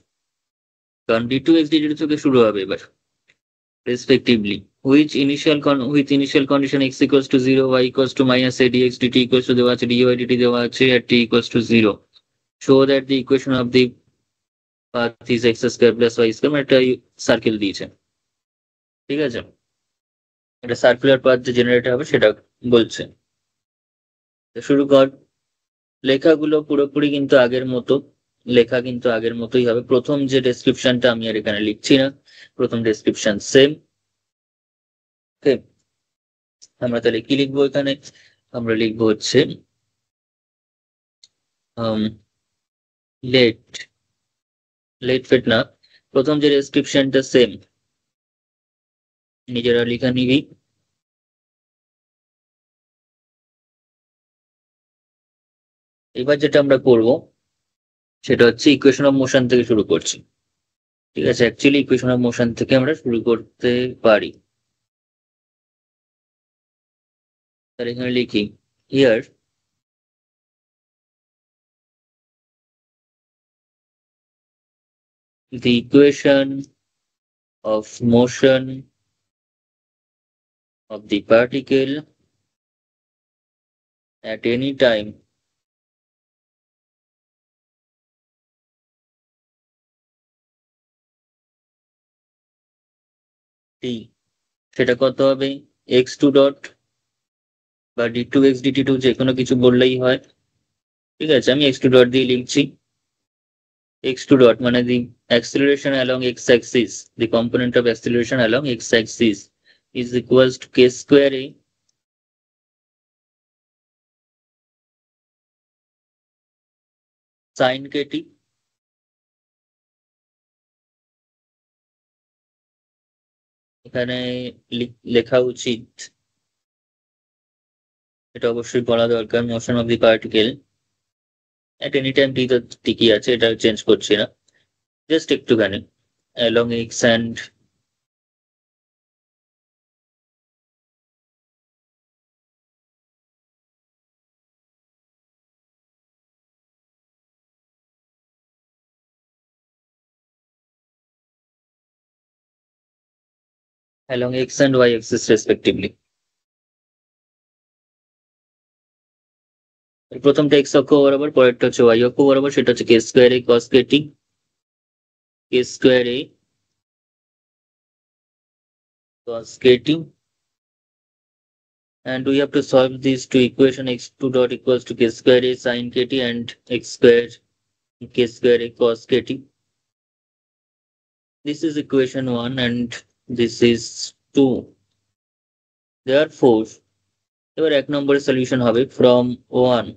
কারণ ডি টু এক্স ডি থেকে শুরু হবে এবার respectively, with initial condition x equals to 0, y equals to minus a dx dt equals to দেওয়া আছে, dy dt দেওয়া আছে at t equals to 0, show that the equation of the path is x square plus y square, একটা circle দিয়েছে, ঠিক আছে, এটা circular path যে জেনারেট হবে সেটা বলছে। তো শুরু কর, লেখাগুলো পুরোপুরি কিন্তু আগের মতো, লেখা কিন্তু আগের মতোই হবে, প্রথম যে ডেসক্রিপশনটা আমি আর এখানে লিখছি না, প্রথম ডেসক্রিপশন সেম। আমরা তাহলে কি লিখবো এখানে, আমরা লিখবো হচ্ছে লেট লেট ফেট না, প্রথম যে ডেসক্রিপশনটা সেম, নিজেরা লিখা নিবি। এবার যেটা আমরা করব সেটা হচ্ছে ইকুয়েশন অফ মোশন থেকে শুরু করছি। ঠিক আছে, অ্যাকচুয়ালি ইকুয়েশন অফ মোশন থেকে আমরা শুরু করতে পারি। তাহলে এখানে লিখি here the equation of motion of the particle at any time t, সেটা কত হবে, x2 ডট বা d2x dt2 যে কোনো কিছু বললেই হয়। ঠিক আছে, আমি x2 ডট দিয়ে লিখছি। x2 dot মানে the acceleration along x-axis, the component of acceleration along x-axis is equals to k square a sin kt, এখানে লেখা উচিত, এটা অবশ্যই পড়া দরকার, motion of the particle at any time t তো ঠিকই আছে, এটা চেঞ্জ করছি না, জাস্ট একটুখানি along x and along x and y axis respectively। প্রথমটা x অক্ষ বরাবর, পরেরটা হচ্ছে y অক্ষ বরাবর, সেটা হচ্ছে k square a cos kt, k square a cos kt, and we have to solve these two equation x2 dot equals to k square a sin kt and x square k square a cos kt. This is equation 1 and this is 2. Therefore এবার এক নম্বরের solution হবে from 1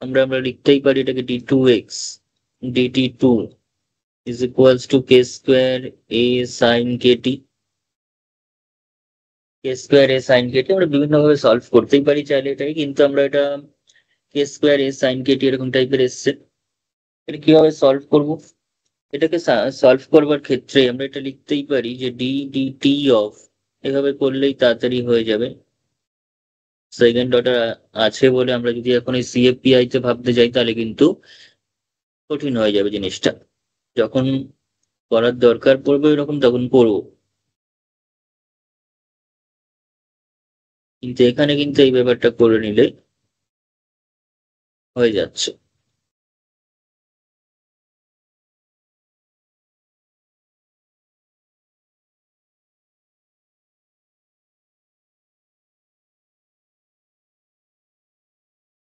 আমরা লিখতেই পারি এটাকে d2x dt2 is equals to k square a sin kt, k square a sin kt আমরা বিভিন্ন ভাবে সলভ করতেই পারি চাইলে এটাকে, কিন্তু আমরা এটা k square a sin kt এরকম টাইপের এসছে, এটা কিভাবে সলভ করব, এটাকে সলভ করবার ক্ষেত্রে আমরা এটা লিখতেই পারি যে d dt অফ, এভাবে করলেই তাড়াতাড়ি হয়ে যাবে। সেকেন্ড অর্ডার আছে বলে আমরা যদি এখন এই সিএফপিআই তে ভাবতে যাই তাহলে কিন্তু কঠিন হয়ে যাবে জিনিসটা, যখন করার দরকার পড়বে এরকম তখন করবো, কিন্তু এখানে কিন্তু এই ব্যাপারটা করে নিলে হয়ে যাচ্ছে।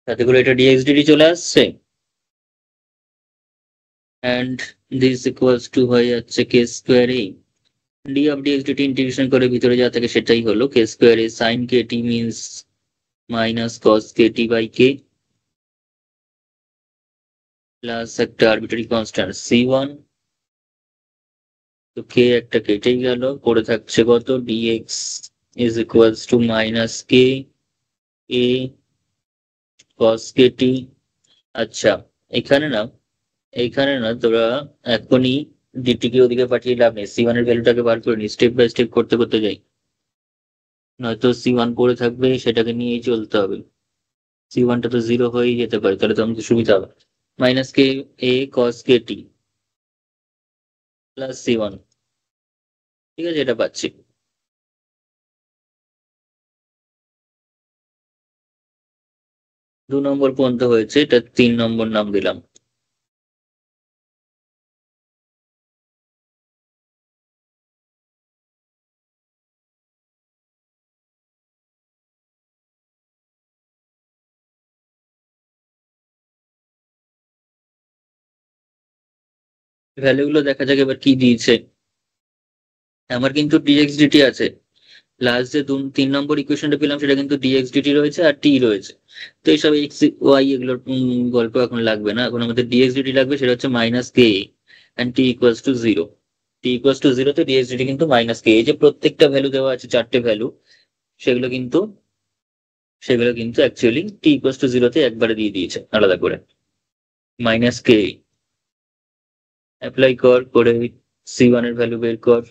তাতে করে এটা dx dt চলে আসছে, and this equals to হয়ে যাচ্ছে k square a d of dx dt integration করে ভিতরে যা থাকে সেটাই হলো k square a sin kt means minus cos kt by k plus একটা আরবিটারি কনস্ট্যান্ট c1, তো k একটা কেটেই গেল, পড়ে থাকছে কত, dx is equals to minus k a cos kt। আচ্ছা, এখানে না তোরা এখনই dt কে ওদিকে পাঠিয়ে লাভ নেই, c1 এর ভ্যালুটাকে বার করে নি, স্টেপ বাই স্টেপ করতে করতে যাই, নয়তো c1 পড়ে থাকবে, সেটাকে নিয়েই চলতে হবে, c1টা তো 0 হয়েই যেতে পারে, তাহলে তো আমাদের সুবিধা হবে, minus K a cos kt plus c1, ঠিক আছে, এটা পাচ্ছি। 2 নম্বর পর্যন্ত হয়েছে, এটা 3 নম্বর নাম দিলাম। ভ্যালুগুলো দেখা যাক এবার কি দিয়েছে। আমার কিন্তু dx dt আছে, লাস্ট যে 3 নম্বর ইকুয়েশনটা পেলাম সেটা কিন্তু dx dt রয়েছে আর t রয়েছে, তো এইসব x y এগুলোর গল্প এখন লাগবে না, এখন আমাদের dx dt লাগবে, সেটা হচ্ছে minus K and t equals to 0, t equals to 0 তে dx dt কিন্তু মাইনাস কে, এই যে প্রত্যেকটা ভ্যালু দেওয়া আছে 4টে ভ্যালু, সেগুলো কিন্তু অ্যাকচুয়ালি t equals to 0 তে একবারে দিয়ে দিয়েছে আলাদা করে, মাইনাস কে অ্যাপ্লাই কর, করে c1 এর ভ্যালু বের কর।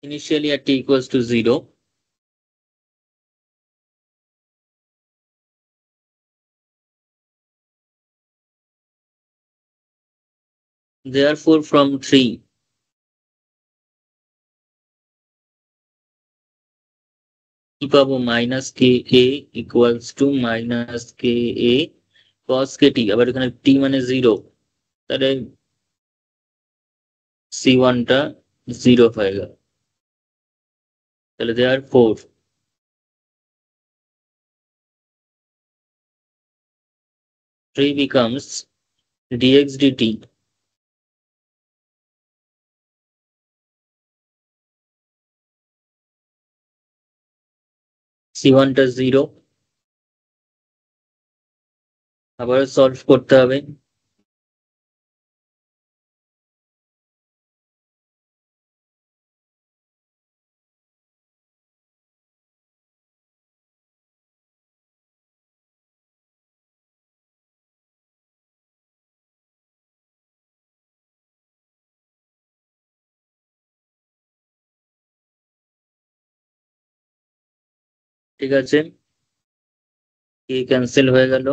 Initially at t equals to 0, therefore from 3 কি পাবো, minus k a equals to minus k a cos k t, আবার এখানে টি মানে 0, তাহলে c1টা 0 হয়ে গেল। তাহলে therefore 3 becomes dx dt c1টা 0, আবার সলভ করতে হবে। ঠিক আছে, কে ক্যান্সেল হয়ে গেল।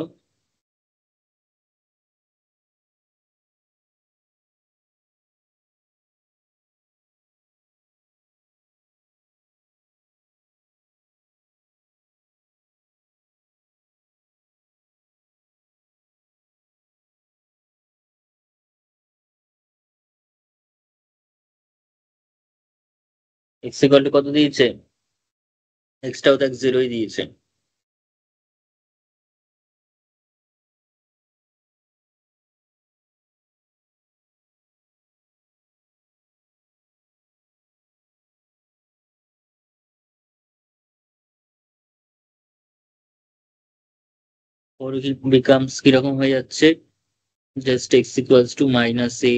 এক্স ইকুয়াল টু কত দিয়েছে, এক্সটাও তো 0ই দিয়েছে। ওর বিকামস কিরকম হয়ে যাচ্ছে, just x equals to minus a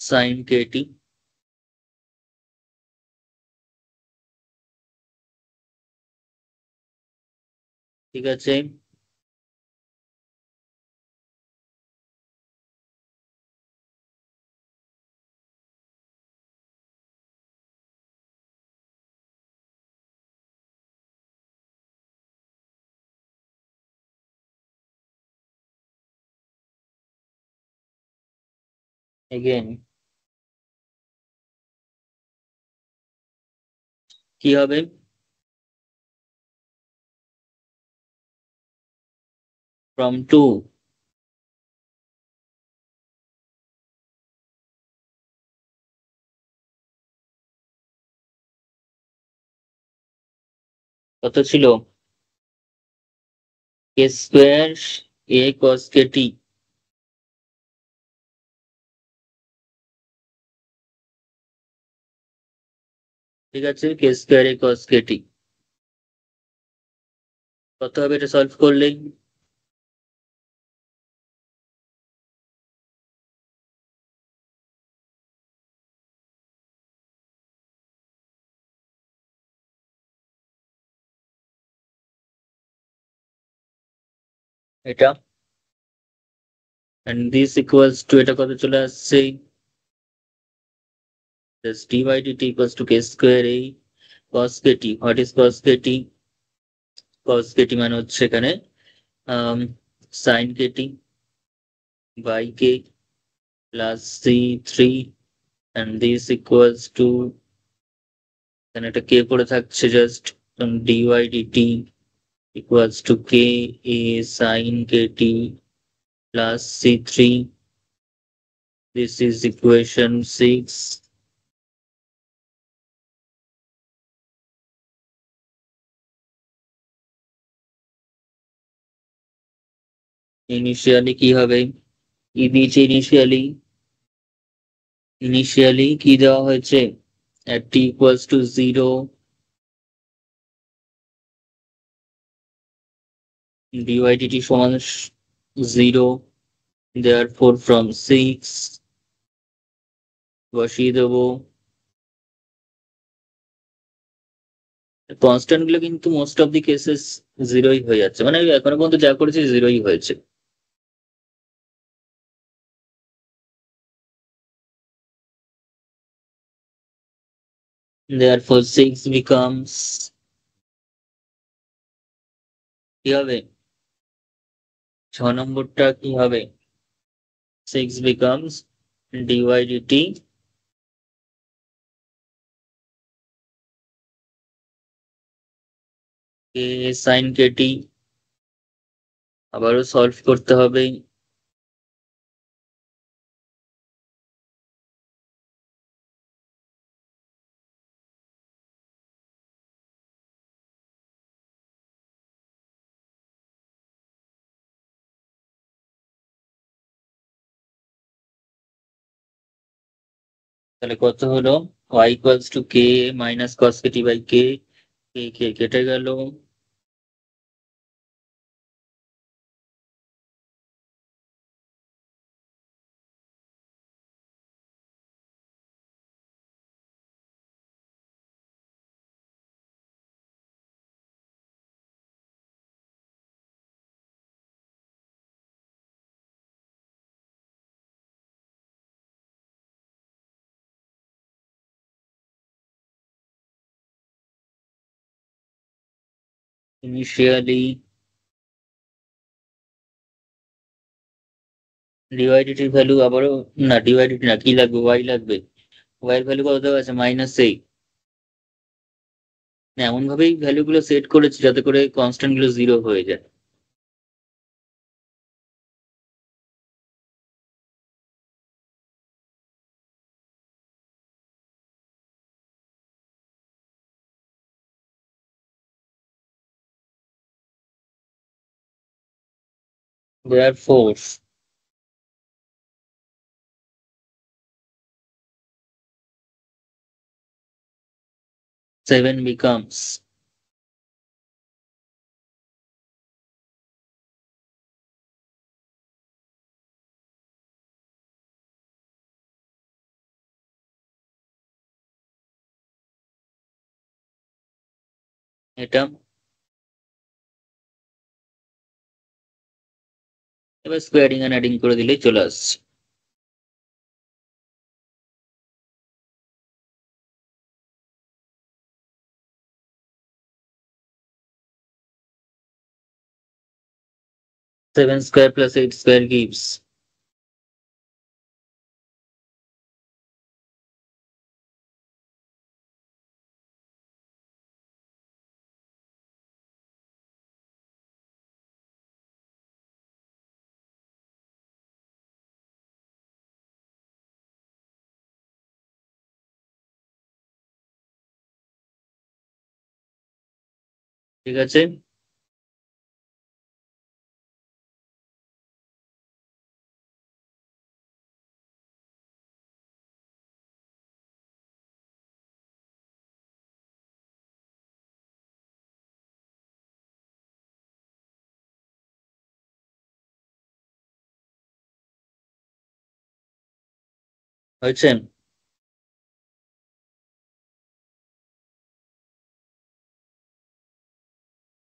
sine k t, ঠিক আছে। এগেন কি হবে, ফ্রম 2 কত ছিল, কে স্কোয়ার এ কস কে টি, ঠিক আছে, কে স্কোয়ার এ কস কে টি কত হবে এটা সলভ করলেই, এটা and this equals to এটা কত চলে আসছে, just d by dt equals to k square a cos kt, what is cos kt, cos kt মানে হচ্ছে এখানে sin kt by k plus c3 and this equals to এখানে একটা k পড়ে থাকছে, just dy dt equals to k a sin kt plus c3, this is equation 6। Initially কি হবে, ই দিয়েছে ইনিশিয়ালি কি দেওয়া হয়েছে, at t equals to 0 dy dt সমান 0, therefore from 6 বসিয়ে দেবো, কনস্ট্যান্ট গুলো কিন্তু মোস্ট অফ দি কেসেস জিরোই হয়ে যাচ্ছে, মানে আমি এখনো পর্যন্ত যা করেছি জিরোই হয়েছে। therefore 6 becomes, কি হবে, 6 নম্বরটা কি হবে, 6 becomes dy dt k sin kt, আবারও সলভ করতে হবে। তাহলে কত হলো, y equals to k minus cos kt by k, k কেটে গেল, ইনিশিয়ালি dy dt এর ভ্যালু আবারও, না dy dt না, কি লাগবে, y লাগবে, y এর ভ্যালু কত দেওয়া আছে, -8। এমন ভাবেই ভ্যালু গুলো সেট করেছি যাতে করে কনস্ট্যান্ট গুলো জিরো হয়ে যায়। therefore 7 becomes, এটা এবার স্কোয়ারিং এন্ড অ্যাডিং করে দিলেই চলে আসছে। 7 square plus 8 square gives, ঠিক আছে। হয়েছে।